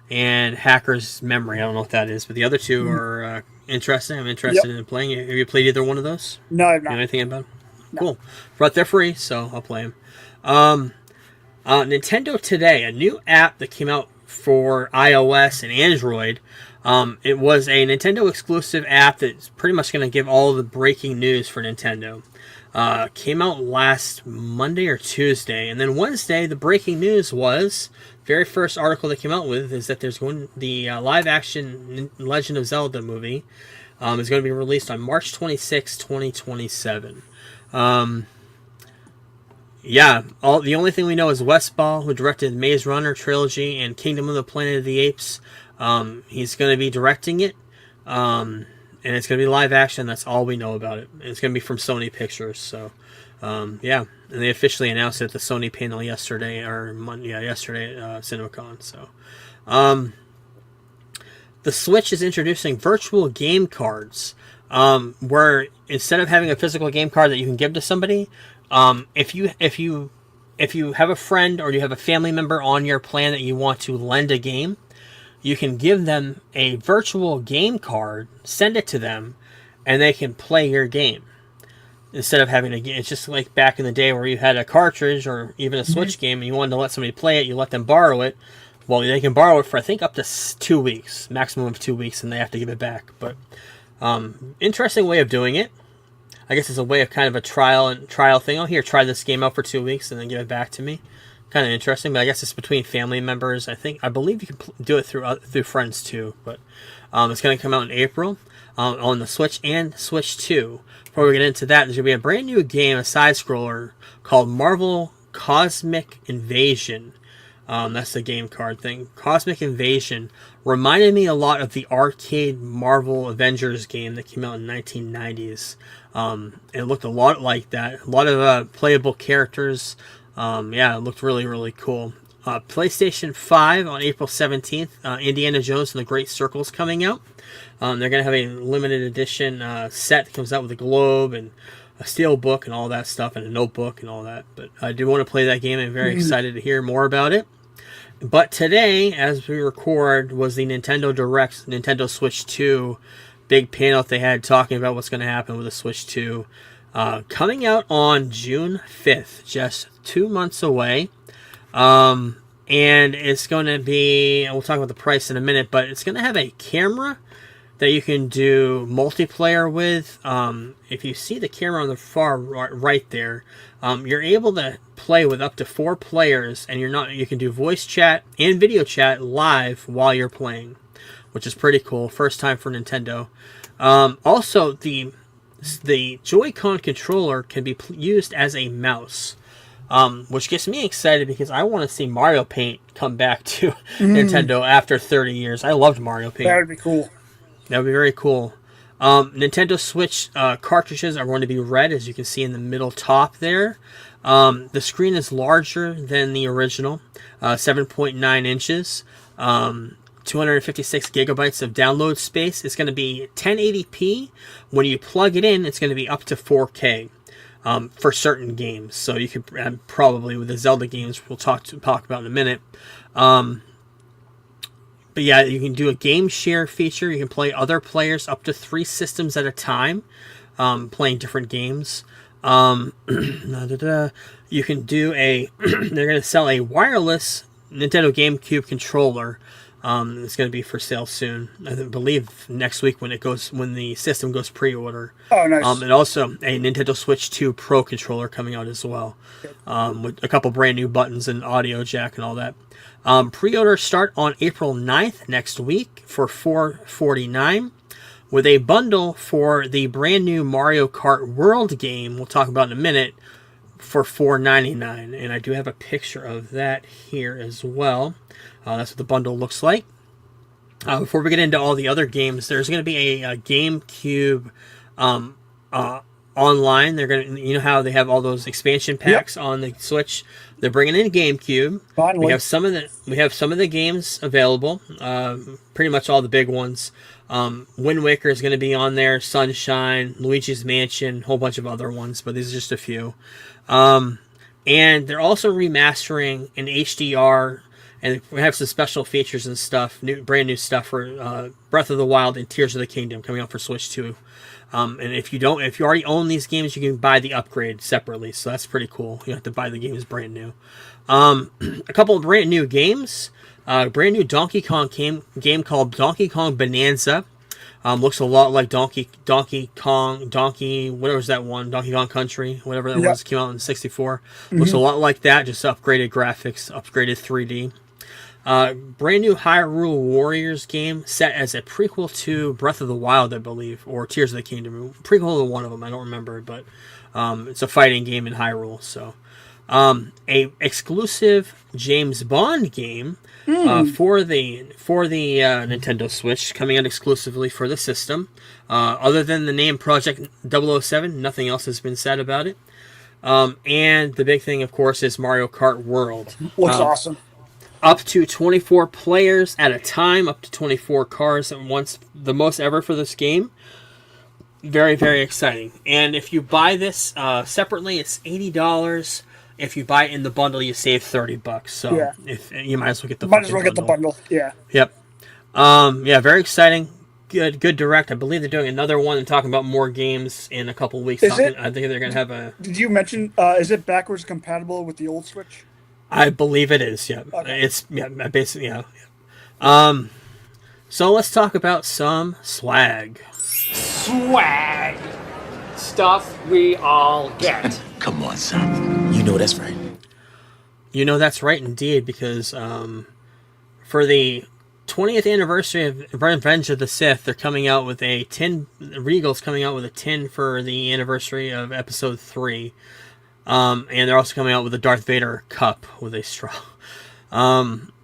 and Hacker's Memory. I don't know what that is, but the other two are interesting. I'm interested in playing it. Have you played either one of those? No, I've not. You know anything about them? No. Cool. But they're free, so I'll play them. Nintendo Today, a new app that came out for iOS and Android. It was a Nintendo exclusive app that's pretty much going to give all the breaking news for Nintendo. Came out last Monday or Tuesday, and then Wednesday the breaking news was, very first article that came out with is that the live action Legend of Zelda movie is going to be released on March 26, 2027. Yeah, the only thing we know is Wes Ball, who directed Maze Runner trilogy and Kingdom of the Planet of the Apes. He's going to be directing it, and it's going to be live action. That's all we know about it. It's going to be from Sony Pictures. So, yeah, and they officially announced it at the Sony panel yesterday at CinemaCon. So, the Switch is introducing virtual game cards, where instead of having a physical game card that you can give to somebody, if you have a friend or you have a family member on your plan that you want to lend a game, you can give them a virtual game card, send it to them, and they can play your game. Instead of having it's just like back in the day where you had a cartridge or even a Switch game and you wanted to let somebody play it, you let them borrow it. Well, they can borrow it for I think up to 2 weeks, maximum of 2 weeks, and they have to give it back. But interesting way of doing it. I guess it's a way of kind of a trial thing. Oh, here, try this game out for 2 weeks and then give it back to me. kind of interesting. But I guess it's between family members. I believe you can do it through friends too. But it's going to come out in April on the Switch and Switch 2. Before we get into that, there's going to be a brand new game, a side scroller called Marvel Cosmic Invasion. That's the game card thing. Cosmic Invasion reminded me a lot of the arcade Marvel Avengers game that came out in the 1990s. It looked a lot like that. A lot of playable characters. Yeah, it looked really, really cool. PlayStation 5 on April 17th. Indiana Jones and the Great Circle's coming out. They're going to have a limited edition set that comes out with a globe and a steel book and all that stuff, and a notebook and all that. But I do want to play that game. I'm very excited to hear more about it. But today, as we record, was the Nintendo Direct, Nintendo Switch 2 big panel they had talking about what's going to happen with the Switch 2. Coming out on June 5th, just 2 months away. And it's going to be, and we'll talk about the price in a minute, but it's going to have a camera that you can do multiplayer with. If you see the camera on the far right there, you're able to play with up to 4 players, and you can do voice chat and video chat live while you're playing, which is pretty cool. First time for Nintendo. Also, the Joy-Con controller can be used as a mouse, which gets me excited because I want to see Mario Paint come back to Nintendo after 30 years. I loved Mario Paint. That would be cool. That would be very cool. Nintendo Switch cartridges are going to be red, as you can see in the middle top there. The screen is larger than the original, 7.9 inches, 256 gigabytes of download space. It's going to be 1080p. When you plug it in, it's going to be up to 4K for certain games. So you could probably, with the Zelda games, we'll talk about in a minute. But yeah, you can do a game share feature. You can play other players up to 3 systems at a time, playing different games. You can do they're going to sell a wireless Nintendo GameCube controller. It's going to be for sale soon. I believe next week when the system goes pre-order. Oh, nice. And also a Nintendo Switch 2 Pro controller coming out as well, with a couple brand new buttons and audio jack and all that. Pre-orders start on April 9th next week for $449, with a bundle for the brand new Mario Kart World game we'll talk about in a minute for $499. And I do have a picture of that here as well. That's what the bundle looks like. Before we get into all the other games, there's going to be a GameCube online. They're going to, you know how they have all those expansion packs on the Switch. They're bringing in GameCube. Finally. We have some of the games available. Pretty much all the big ones. Wind Waker is going to be on there. Sunshine, Luigi's Mansion, a whole bunch of other ones, but these are just a few. And they're also remastering in HDR. And we have some special features and stuff, brand new stuff for Breath of the Wild and Tears of the Kingdom coming out for Switch 2. And if you already own these games, you can buy the upgrade separately. So that's pretty cool. You have to buy the games brand new. A couple of brand new games. Brand new Donkey Kong game called Donkey Kong Bonanza. Looks a lot like Donkey Kong Country, whatever that was, came out in 64. Looks a lot like that, just upgraded graphics, upgraded 3D. Brand new Hyrule Warriors game set as a prequel to Breath of the Wild, I believe, or Tears of the Kingdom. Prequel to one of them, I don't remember, but it's a fighting game in Hyrule. So, a exclusive James Bond game for the Nintendo Switch, coming out exclusively for the system. Other than the name Project 007, nothing else has been said about it. And the big thing, of course, is Mario Kart World. Looks awesome. Up to 24 players at a time, up to 24 cars at once, the most ever for this game. Very, very exciting. And if you buy this separately, it's $80. If you buy it in the bundle, you save $30. So if you might as well get the bundle. Yeah. Yep. Yeah, very exciting. Good direct. I believe they're doing another one and talking about more games in a couple weeks. I think they're going to have a... Did you mention, is it backwards compatible with the old Switch? I believe it is, yeah. Okay. It's, basically, yeah. So let's talk about some swag. Swag! Stuff we all get. Come on, son. You know that's right. You know, that's right indeed, because for the 20th anniversary of Revenge of the Sith, they're coming out with a tin. Regal's coming out with a tin for the anniversary of Episode 3. And they're also coming out with a Darth Vader cup with a straw.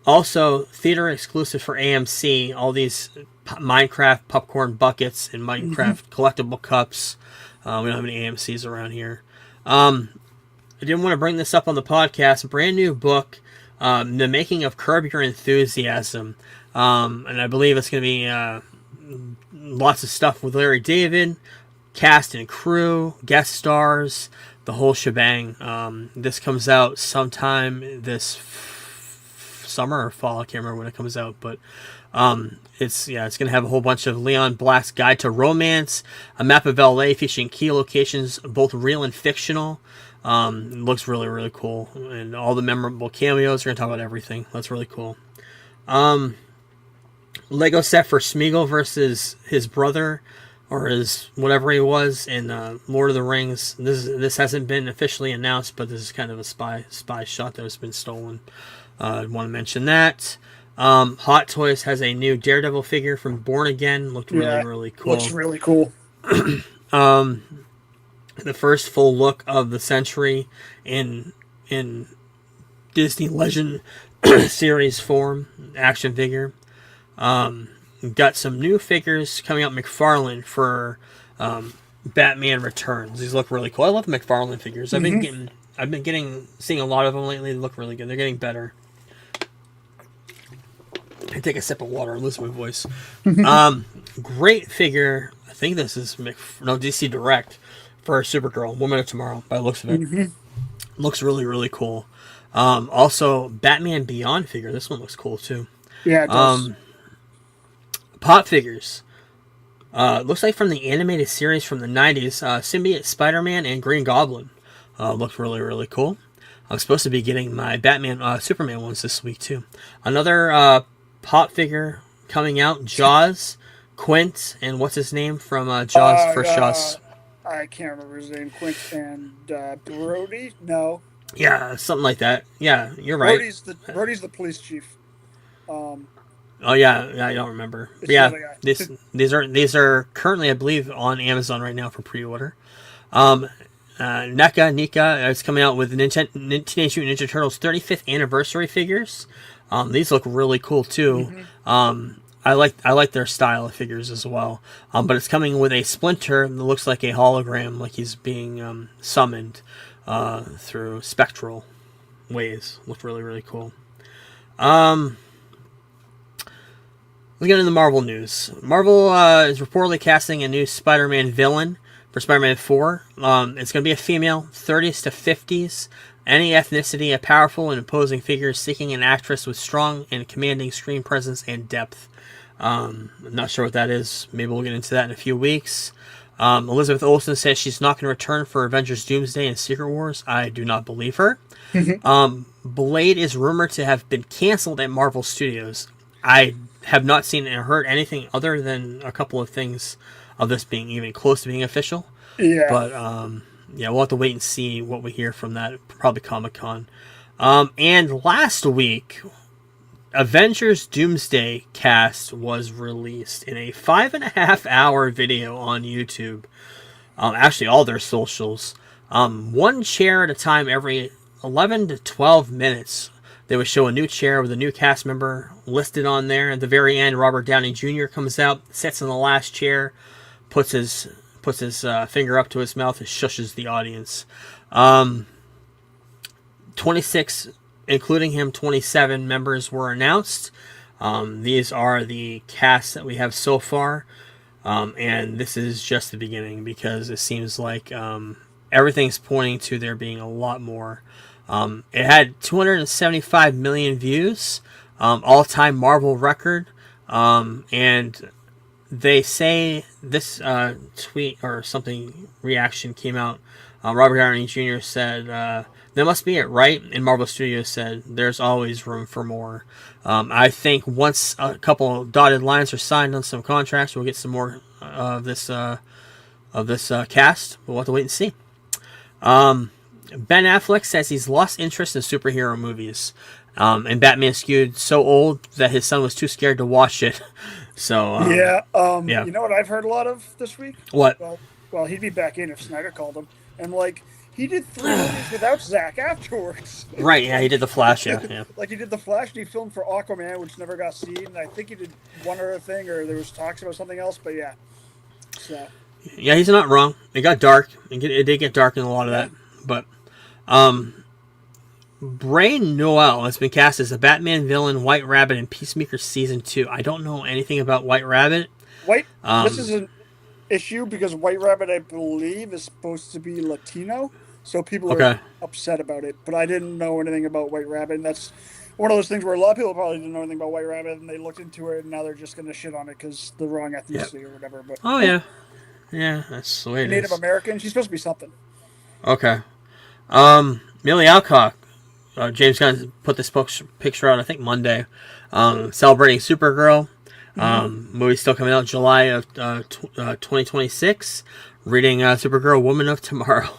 Also, theater exclusive for AMC, all these Minecraft popcorn buckets and Minecraft collectible cups. We don't have any AMCs around here. I didn't want to bring this up on the podcast. A brand new book, The Making of Curb Your Enthusiasm. And I believe it's going to be lots of stuff with Larry David, cast and crew, guest stars, the whole shebang. This comes out sometime this summer or fall. I can't remember when it comes out, but it's going to have a whole bunch of Leon Black's Guide to Romance, a map of LA featuring key locations, both real and fictional. It looks really, really cool, and all the memorable cameos. We're going to talk about everything. That's really cool. Lego set for Smeagol versus his brother, or his whatever he was in Lord of the Rings. This hasn't been officially announced, but this is kind of a spy shot that has been stolen. I want to mention that. Hot Toys has a new Daredevil figure from Born Again. Looked really, really cool. Looks really cool. The first full look of the century in Disney Legend series form, action figure. Got some new figures coming out McFarlane for Batman Returns. These look really cool. I love McFarlane figures. I've been seeing a lot of them lately. They look really good. They're getting better. I take a sip of water and lose my voice. Great figure. I think this is DC Direct for Supergirl, Woman of Tomorrow, by the looks of it. Looks really, really cool. Also, Batman Beyond figure. This one looks cool, too. Yeah, it does. Pop figures. Looks like from the animated series from the 90s, Symbiote Spider-Man and Green Goblin. Looks really, really cool. I'm supposed to be getting my Batman, Superman ones this week, too. Another pop figure coming out, Jaws, Quint, and what's his name from Jaws, first Jaws? I can't remember his name. Quint and Brody? No. Yeah, something like that. Yeah, you're right. Brody's the police chief. Oh yeah, I don't remember. But yeah, these are currently, I believe, on Amazon right now for pre-order. NECA is coming out with Teenage Mutant Ninja Turtles 35th anniversary figures. These look really cool too. I like their style of figures as well. But it's coming with a Splinter that looks like a hologram, like he's being summoned through spectral ways. Looked really, really cool. Let's get into the Marvel news. Marvel is reportedly casting a new Spider-Man villain for Spider-Man 4. It's going to be a female, 30s to 50s, any ethnicity, a powerful and imposing figure seeking an actress with strong and commanding screen presence and depth. I'm not sure what that is. Maybe we'll get into that in a few weeks. Elizabeth Olsen says she's not going to return for Avengers Doomsday and Secret Wars. I do not believe her. Blade is rumored to have been canceled at Marvel Studios. I have not seen or heard anything other than a couple of things of this being even close to being official. Yeah. But, we'll have to wait and see what we hear from that. Probably Comic-Con. And last week, Avengers Doomsday Cast was released in a 5.5-hour video on YouTube. Actually, all their socials. One chair at a time every 11 to 12 minutes. They would show a new chair with a new cast member listed on there. At the very end, Robert Downey Jr. comes out, sits in the last chair, puts his finger up to his mouth and shushes the audience. 26, including him, 27 members were announced. These are the casts that we have so far. And this is just the beginning, because it seems like everything's pointing to there being a lot more. It had 275 million views, all-time Marvel record, and they say this tweet or something reaction came out. Robert Downey Jr. said, "That must be it, right?" And Marvel Studios said, "There's always room for more." I think once a couple of dotted lines are signed on some contracts, we'll get some more of this cast. We'll have to wait and see. Ben Affleck says he's lost interest in superhero movies. And Batman skewed so old that his son was too scared to watch it. So yeah. yeah. You know what I've heard a lot of this week? What? Well, he'd be back in if Snyder called him, and like he did 3 movies without Zach afterwards. Right? Yeah, he did the Flash. Yeah. Like he did the Flash, and he filmed for Aquaman, which never got seen. And I think he did one other thing, or there was talks about something else. But yeah, so Yeah, he's not wrong. It got dark. It did get dark in a lot of that. But Bray Noel has been cast as a Batman villain, White Rabbit, in Peacemaker Season 2. I don't know anything about White Rabbit. This is an issue because White Rabbit, I believe, is supposed to be Latino, so people are upset about it. But I didn't know anything about White Rabbit, and that's one of those things where a lot of people probably didn't know anything about White Rabbit, and they looked into it, and now they're just going to shit on it because the wrong ethnicity or whatever. But yeah, that's the way it Native is. American, she's supposed to be something. Okay. Millie Alcock. James Gunn put this picture out, I think, Monday, celebrating Supergirl. Movie's still coming out July of 2026. Reading Supergirl, Woman of Tomorrow.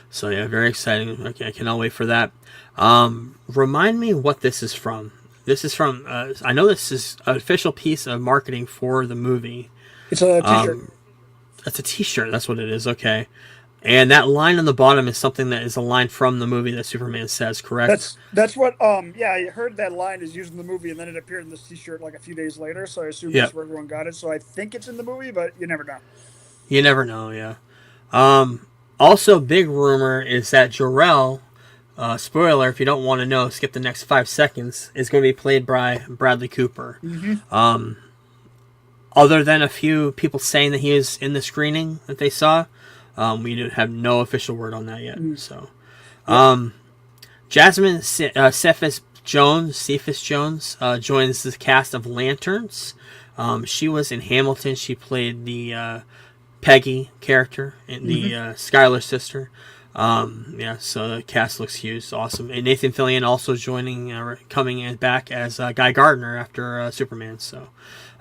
So, yeah, very exciting. Okay, I cannot wait for that. Remind me what this is from. This is from, I know this is an official piece of marketing for the movie. It's a t-shirt. It's a t-shirt, that's what it is, okay. And that line on the bottom is something that is a line from the movie that Superman says, correct? That's what, I heard that line is used in the movie, and then it appeared in this t-shirt like a few days later, so I assume that's where everyone got it. So I think it's in the movie, but you never know. You never know, yeah. Also, big rumor is that Jor-El, spoiler, if you don't want to know, skip the next 5 seconds, is going to be played by Bradley Cooper. Other than a few people saying that he is in the screening that they saw, we have no official word on that yet. So, Jasmine Cephas Jones joins the cast of Lanterns. She was in Hamilton. She played the Peggy character, the Skylar sister. So the cast looks huge, awesome. And Nathan Fillion also coming back as Guy Gardner after Superman. So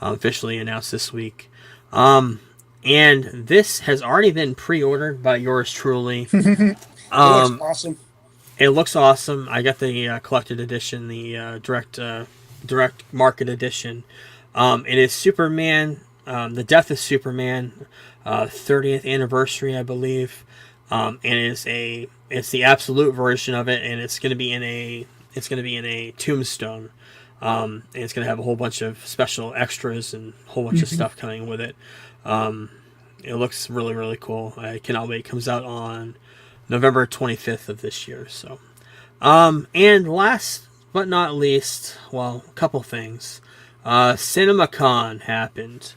officially announced this week. And this has already been pre-ordered by yours truly. It looks awesome. It looks awesome. I got the collected edition, the direct market edition. It is Superman, the Death of Superman, 30th anniversary, I believe. And it's the absolute version of it, and it's going to be in a tombstone. And it's going to have a whole bunch of special extras and a whole bunch of stuff coming with it. It looks really, really cool. I cannot wait. It comes out on November 25th of this year. So, and last but not least, well, a couple things. CinemaCon happened.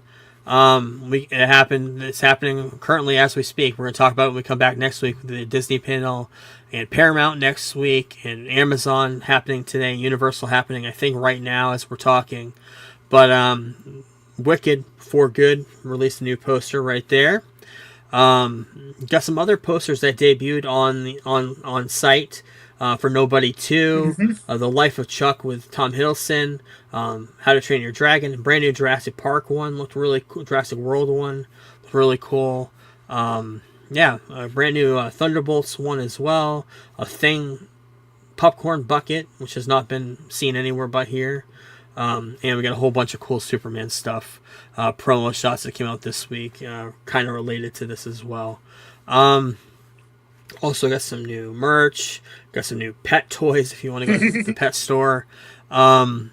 It happened. It's happening currently as we speak. We're going to talk about it when we come back next week with the Disney panel and Paramount next week and Amazon happening today. Universal happening, I think, right now as we're talking. But Wicked for Good released a new poster right there. Got some other posters that debuted on site for Nobody 2, The Life of Chuck with Tom Hiddleston, How to Train Your Dragon, brand new Jurassic Park one looked really cool. Jurassic World one looked really cool. A brand new Thunderbolts one as well. A Thing popcorn bucket, which has not been seen anywhere but here. And we got a whole bunch of cool Superman stuff, promo shots that came out this week, kind of related to this as well. Also got some new merch, got some new pet toys if you want to go to the pet store. And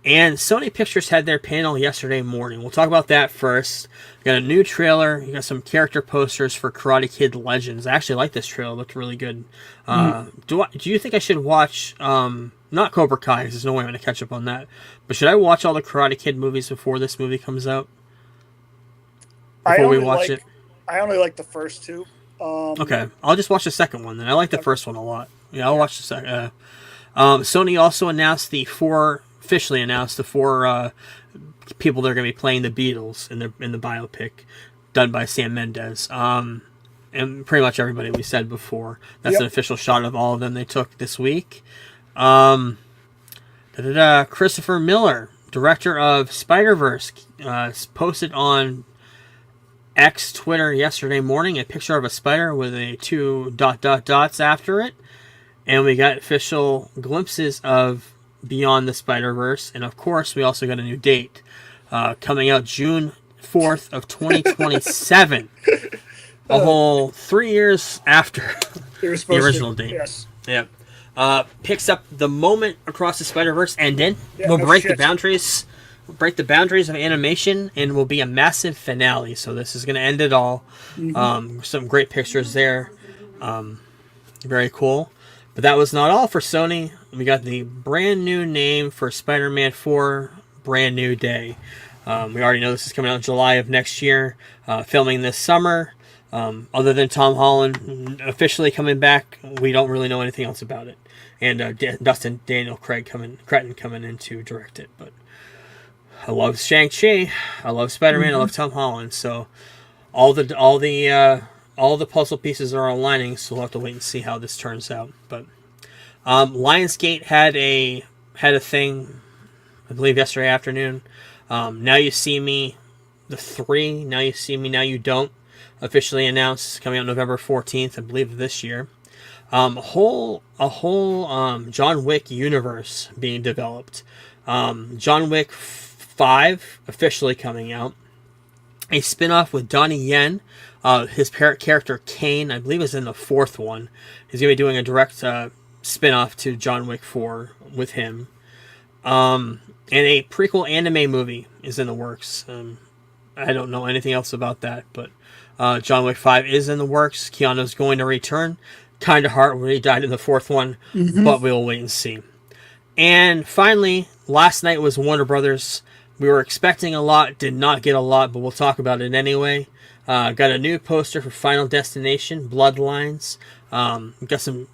Sony Pictures had their panel yesterday morning. We'll talk about that first. Got a new trailer. You got some character posters for Karate Kid Legends. I actually like this trailer. It looked really good. Do you think I should watch, not Cobra Kai, because there's no way I'm going to catch up on that, but should I watch all the Karate Kid movies before this movie comes out? Before we watch it? I only like the first two. Okay, I'll just watch the second one then. I like the first one a lot. Yeah, I'll watch the second. Sony also officially announced the four people that are going to be playing the Beatles in the biopic done by Sam Mendes. And pretty much everybody we said before. That's an official shot of all of them they took this week. Christopher Miller, director of Spider-Verse, posted on X Twitter yesterday morning a picture of a spider with a 2 ... dots after it. And we got official glimpses of Beyond the Spider-Verse. And of course, we also got a new date coming out June 4th of 2027. A whole 3 years after the original date. Yes. Yep. Picks up the moment Across the Spider-Verse ended. We'll break the boundaries. Break the boundaries of animation, and will be a massive finale. So this is going to end it all. Some great pictures there. Very cool. But that was not all for Sony. We got the brand new name for Spider-Man 4, Brand New Day. We already know this is coming out in July of next year. Filming this summer. Other than Tom Holland officially coming back, we don't really know anything else about it. And Daniel Craig coming in to direct it. But I love Shang-Chi. I love Spider-Man. I love Tom Holland. So all the puzzle pieces are aligning. So we'll have to wait and see how this turns out. But Lionsgate had a thing, I believe yesterday afternoon. Now You See Me, the 3. Now You See Me, Now You Don't. Officially announced, coming out November 14th, I believe, of this year. A whole John Wick universe being developed. John Wick 5 officially coming out. A spin-off with Donnie Yen. His character Kane, I believe, is in the 4th one. He's going to be doing a direct spin-off to John Wick 4 with him. And a prequel anime movie is in the works. I don't know anything else about that, but John Wick 5 is in the works. Keanu's going to return. Kind of hard when he died in the 4th one, but we'll wait and see. And finally, last night was Warner Brothers. We were expecting a lot, did not get a lot, but we'll talk about it anyway. Got a new poster for Final Destination, Bloodlines. Got some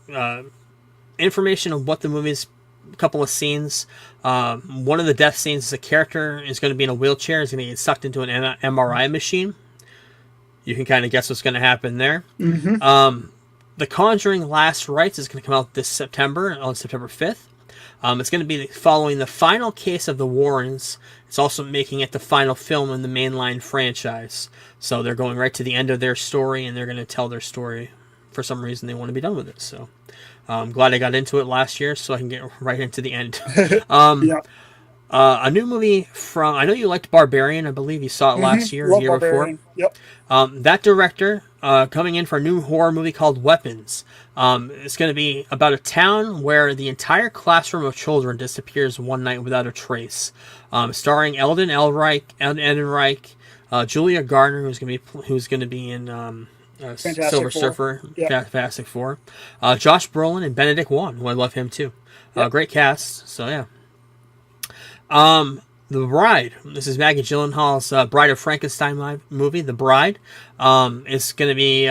information on what the movie's, a couple of scenes. One of the death scenes, the character is going to be in a wheelchair. He's going to get sucked into an MRI machine. You can kind of guess what's going to happen there. The Conjuring Last Rites is going to come out this September, on September 5th. It's going to be following the final case of the Warrens. It's also making it the final film in the mainline franchise. So they're going right to the end of their story, and they're going to tell their story. For some reason, they want to be done with it. So I'm glad I got into it last year, so I can get right into the end. A new movie from, I know you liked Barbarian. I believe you saw it last year or the year Barbarian. before. Yep. That director coming in for a new horror movie called Weapons. It's going to be about a town where the entire classroom of children disappears one night without a trace. Starring Eldon Ehrenreich, Julia Gardner, who's going to be in Silver Surfer, Fantastic Four. Josh Brolin and Benedict Wong, who I love him too. Great cast. So yeah. The Bride. This is Maggie Gyllenhaal's Bride of Frankenstein movie, The Bride. It's going to be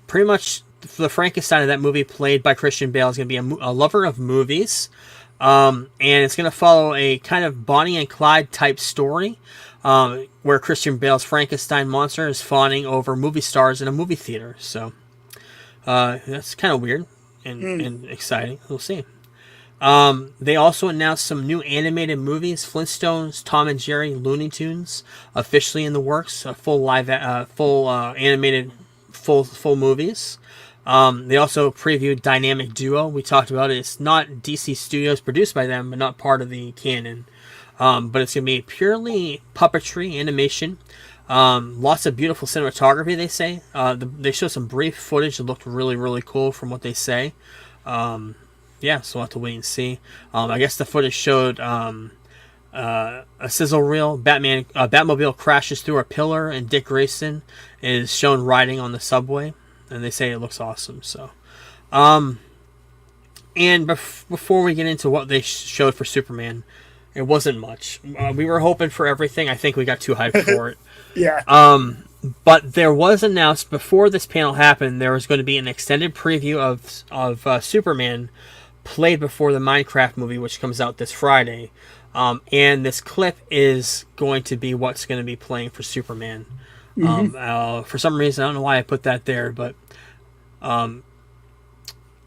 pretty much the Frankenstein of that movie, played by Christian Bale. Is going to be a lover of movies. And it's going to follow a kind of Bonnie and Clyde type story, where Christian Bale's Frankenstein monster is fawning over movie stars in a movie theater. So that's kind of weird and exciting. We'll see. They also announced some new animated movies: Flintstones, Tom and Jerry, Looney Tunes, officially in the works. Full animated movies. They also previewed Dynamic Duo. We talked about it. It's not DC Studios, produced by them, but not part of the canon. But it's going to be purely puppetry animation. Lots of beautiful cinematography, they say. They show some brief footage that looked really, really cool from what they say. Yeah, so we'll have to wait and see. I guess the footage showed a sizzle reel. Batmobile crashes through a pillar, and Dick Grayson is shown riding on the subway. And they say it looks awesome. So, and before we get into what they showed for Superman, it wasn't much. We were hoping for everything. I think we got too hyped for it. Yeah. But there was announced before this panel happened, there was going to be an extended preview of Superman, played before the Minecraft movie, which comes out this Friday. And this clip is going to be what's going to be playing for Superman. For some reason, I don't know why I put that there, but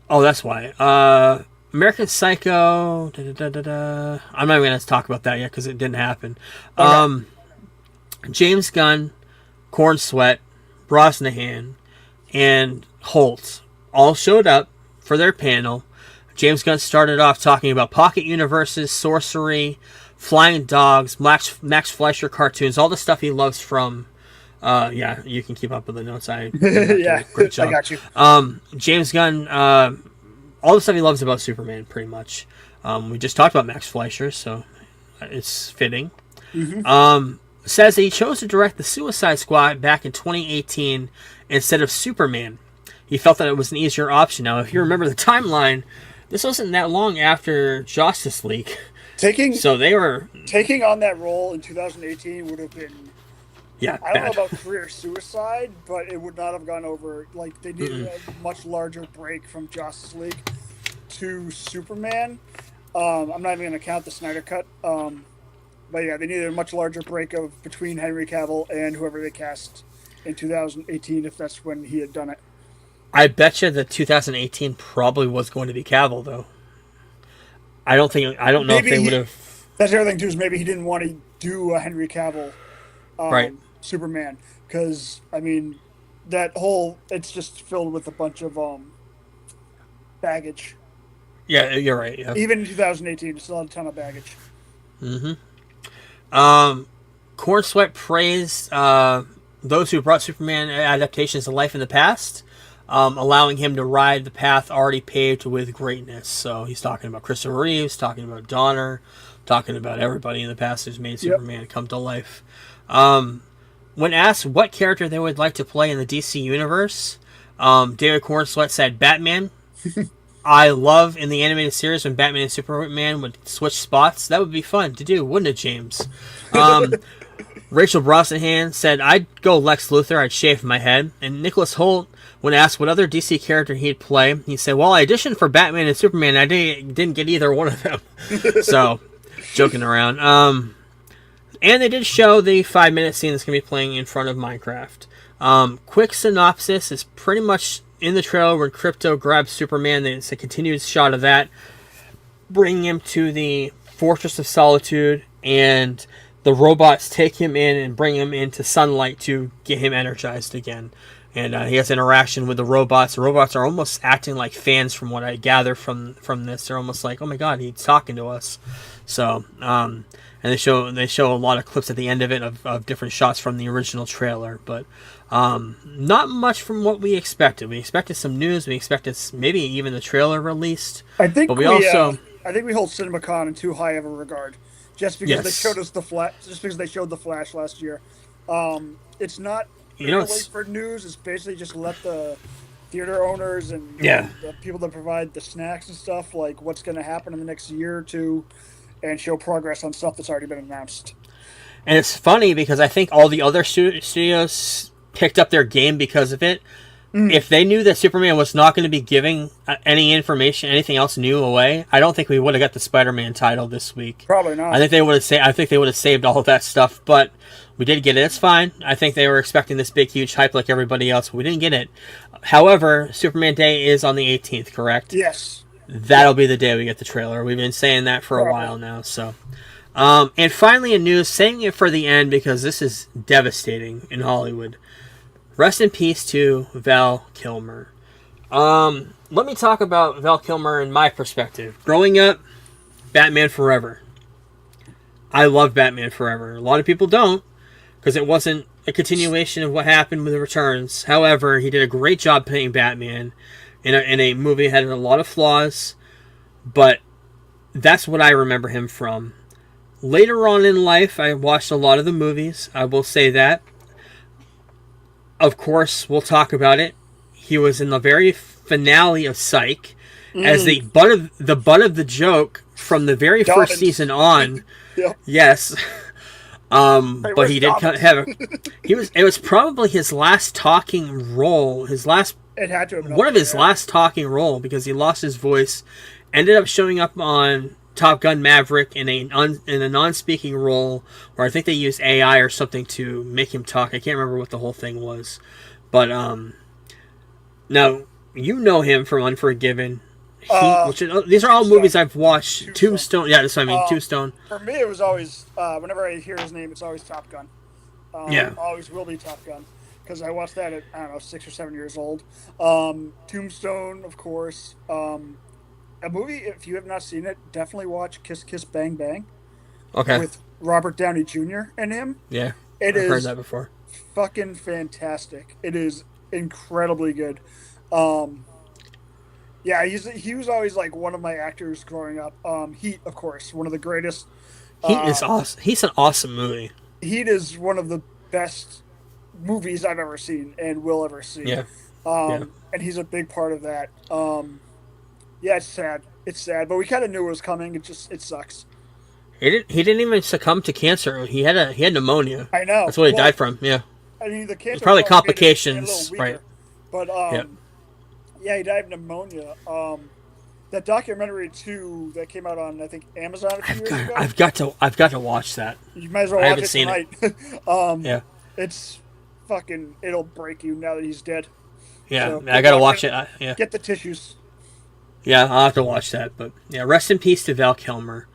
that's why. American Psycho. I'm not even going to talk about that yet because it didn't happen. Okay. James Gunn Corn Sweat, Brosnahan, and Holt all showed up for their panel. James Gunn started off talking about pocket universes, sorcery, flying dogs, Max Fleischer cartoons, all the stuff he loves from. Yeah, you can keep up with the notes. Yeah, great job. I got you. James Gunn, all the stuff he loves about Superman, pretty much. We just talked about Max Fleischer, so it's fitting. Mm-hmm. Says that he chose to direct the Suicide Squad back in 2018 instead of Superman. He felt that it was an easier option. Now, if you remember the timeline, this wasn't that long after Justice League. So they were taking on that role in 2018 would have been. Yeah, I don't know about career suicide, but it would not have gone over. Like, they needed a much larger break from Justice League to Superman. I'm not even going to count the Snyder Cut. But yeah, they needed a much larger break between Henry Cavill and whoever they cast in 2018, if that's when he had done it. I bet you that 2018 probably was going to be Cavill, though. I don't know if they would have. That's the other thing too, is maybe he didn't want to do a Henry Cavill, right. Superman, because I mean, it's just filled with a bunch of baggage. Yeah, you're right. Yeah. Even in 2018, it's still had a ton of baggage. Corn Sweat praised those who brought Superman adaptations to life in the past, allowing him to ride the path already paved with greatness. So he's talking about Christopher Reeves, talking about Donner, talking about everybody in the past who's made Superman come to life. When asked what character they would like to play in the DC universe, David Corn Sweat said Batman. I love in the animated series when Batman and Superman would switch spots. That would be fun to do, wouldn't it, James? Rachel Brosnahan said, I'd go Lex Luthor, I'd shave my head. And Nicholas Holt, when asked what other DC character he'd play, he said, well, I auditioned for Batman and Superman, I didn't get either one of them. So, joking around. And they did show the 5-minute scene that's going to be playing in front of Minecraft. Quick synopsis is pretty much in the trailer when Krypto grabs Superman. It's a continued shot of that, bringing him to the Fortress of Solitude, and the robots take him in and bring him into sunlight to get him energized again. And he has interaction with the robots. The robots are almost acting like fans from what I gather from this. They're almost like, oh my god, he's talking to us. So, and they show a lot of clips at the end of it of different shots from the original trailer. But not much from what we expected. We expected some news. We expected maybe even the trailer released. I think but we also... I think we hold CinemaCon in too high of a regard. Just because they showed us just because they showed the Flash last year. It's not wait for news. It's basically just let the theater owners and the people that provide the snacks and stuff, like what's going to happen in the next year or two, and show progress on stuff that's already been announced. And it's funny because I think all the other studios picked up their game because of it. If they knew that Superman was not going to be giving any information, anything else new away, I don't think we would have got the Spider-Man title this week. Probably not. I think they would have saved all of that stuff, but we did get it. It's fine. I think they were expecting this big, huge hype like everybody else. But we didn't get it. However, Superman Day is on the 18th, correct? Yes. That'll be the day we get the trailer. We've been saying that for a while now. So, and finally, in news, saving it for the end because this is devastating in Hollywood. Rest in peace to Val Kilmer. Let me talk about Val Kilmer in my perspective. Growing up, Batman Forever. I love Batman Forever. A lot of people don't, because it wasn't a continuation of what happened with the Returns. However, he did a great job playing Batman in a movie that had a lot of flaws, but that's what I remember him from. Later on in life, I watched a lot of the movies. I will say that. Of course, we'll talk about it. He was in the very finale of Psych as the butt of the joke from the very first season on. Yep. Yes. But he did have it was probably his last talking role, it had to have been one of his last talking role, because he lost his voice, ended up showing up on Top Gun Maverick in a non-speaking role, where I think they used AI or something to make him talk. I can't remember what the whole thing was. But now you know him from Unforgiven. These are all movies I've watched. Tombstone. Yeah, that's what I mean. Tombstone. For me, it was always whenever I hear his name, it's always Top Gun. Always will be Top Gun, because I watched that at, I don't know, 6 or 7 years old. Tombstone, of course. A movie, if you have not seen it, definitely watch Kiss Kiss Bang Bang. Okay. With Robert Downey Jr. and him. Yeah. I've heard that before. Fucking fantastic. It is incredibly good. Yeah, he was always like one of my actors growing up. Heat, of course, one of the greatest. Heat is awesome. He's an awesome movie. Heat is one of the best movies I've ever seen and will ever see. Yeah. And he's a big part of that. Yeah, it's sad. It's sad, but we kind of knew it was coming. It sucks. He didn't even succumb to cancer. He had pneumonia. I know. That's what he died from. Yeah. I mean, the cancer probably complications, right? But yeah, he died of pneumonia. That documentary too that came out on, I think, Amazon a few years ago. I've got to watch that. You might as well watch it tonight. Yeah. It's fucking. It'll break you now that he's dead. Yeah, So, I gotta watch it. Yeah. Get the tissues. Yeah, I'll have to watch that. But yeah, rest in peace to Val Kilmer.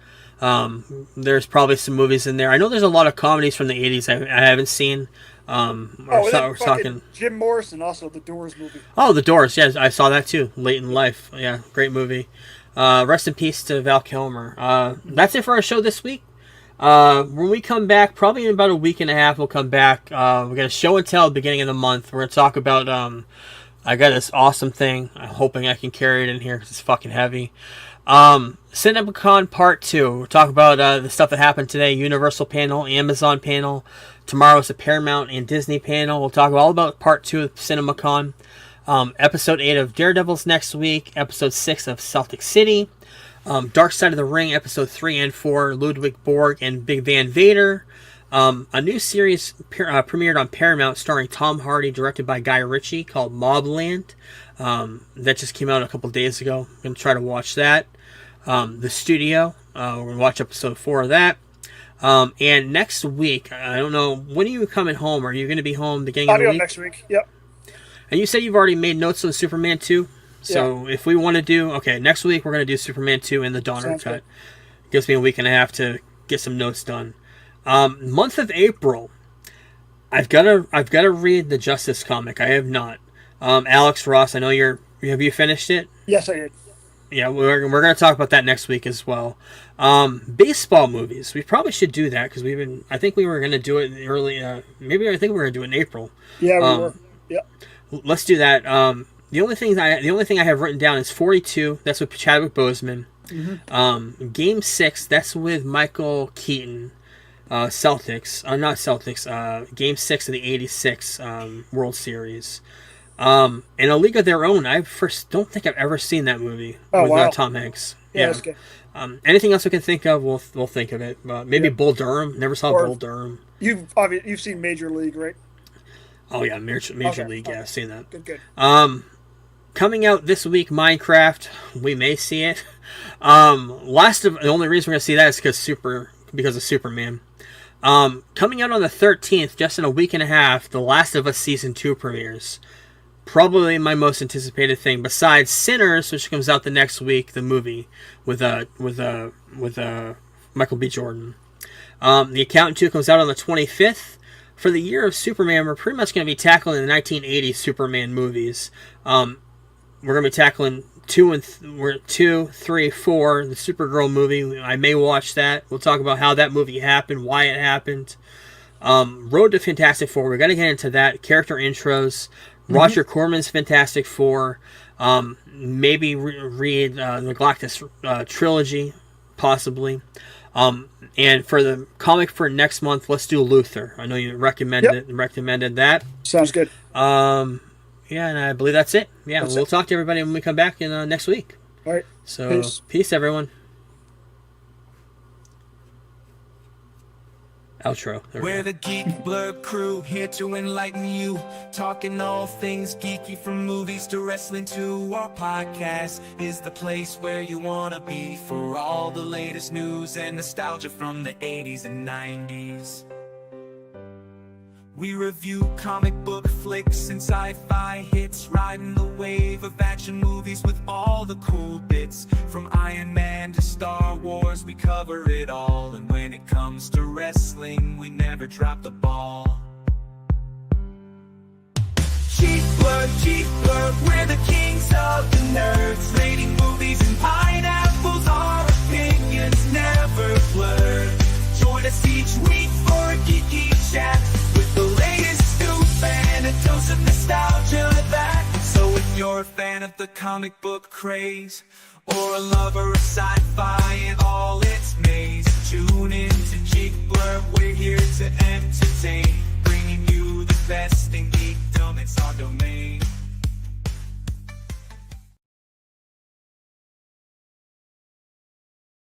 There's probably some movies in there. I know there's a lot of comedies from the 80s I haven't seen. We're talking Jim Morrison, also the Doors movie. Oh, The Doors. Yes, I saw that too. Late in Life. Yeah, great movie. Rest in peace to Val Kilmer. That's it for our show this week. When we come back, probably in about a week and a half, we'll come back. We're gonna show and tell at the beginning of the month. We're gonna talk about. I got this awesome thing. I'm hoping I can carry it in here because it's fucking heavy. CinemaCon Part 2. We'll talk about the stuff that happened today. Universal panel, Amazon panel. Tomorrow is the Paramount and Disney panel. We'll talk all about Part 2 of CinemaCon. Episode 8 of Daredevils next week. Episode 6 of Celtic City. Dark Side of the Ring, Episode 3 and 4. Ludwig Borg and Big Van Vader. A new series premiered on Paramount starring Tom Hardy, directed by Guy Ritchie, called Mobland. That just came out a couple days ago. I'm going to try to watch that. The Studio. We're going to watch episode 4 of that. And next week, I don't know, when are you coming home? Are you going to be home beginning of the week? I'll be home next week, yep. And you said you've already made notes on Superman 2? So if we want to do, next week we're going to do Superman 2 in the Donner cut. Good. Gives me a week and a half to get some notes done. Month of April, I've got to read the Justice comic. I have not. Alex Ross, I know have you finished it? Yes, I did. Yeah, we're going to talk about that next week as well. Baseball movies. We probably should do that because I think we were going to do it early. Maybe I think we were going to do it in April. Yeah, we were. Yeah. Let's do that. The only thing I have written down is 42. That's with Chadwick Boseman. Mm-hmm. Game 6. That's with Michael Keaton. Celtics. Not Celtics. Game 6 of the '86 World Series. And A League of Their Own. I don't think I've ever seen that movie with Tom Hanks. Yeah, that's good. Anything else we can think of, we'll think of it. Maybe Bull Durham. Never saw Bull Durham. You've seen Major League, right? Oh yeah, Major League. Yeah, I've seen that. Good. Coming out this week, Minecraft. We may see it. The only reason we're gonna see that is because of Superman. Coming out on the 13th, just in a week and a half, The Last of Us Season 2 premieres. Probably my most anticipated thing, besides Sinners, which comes out the next week, the movie with Michael B. Jordan. The Accountant 2 comes out on the 25th. For the year of Superman, we're pretty much going to be tackling the 1980s Superman movies. We're going to be tackling 2, 3, 4, the Supergirl movie. I may watch that. We'll talk about how that movie happened, why it happened. Road to Fantastic Four. We're going to get into that. Character intros. Roger Corman's Fantastic Four. Maybe read the Galactus trilogy, possibly. And for the comic for next month, let's do Luther. I know you recommended that. Sounds good. Yeah, and I believe that's it. Yeah, we'll talk to everybody when we come back in next week. All right. So, peace everyone. Outro. We're the Geek Blurb crew, here to enlighten you. Talking all things geeky, from movies to wrestling to our podcast is the place where you wanna be for all the latest news and nostalgia from the 80s and 90s. We review comic book flicks and sci-fi hits, riding the wave of action movies with all the cool bits. From Iron Man to Star Wars, we cover it all. And when it comes to wrestling, we never drop the ball. Geek Blurb, we're the kings of the nerds. Rating movies and pineapples, our opinions never blurred. Join us each week for a geeky chat with the latest scoop and a dose of nostalgia that. So if you're a fan of the comic book craze, or a lover of sci-fi and all its maze, tune in to Geek Blurb, we're here to entertain, bringing you the best in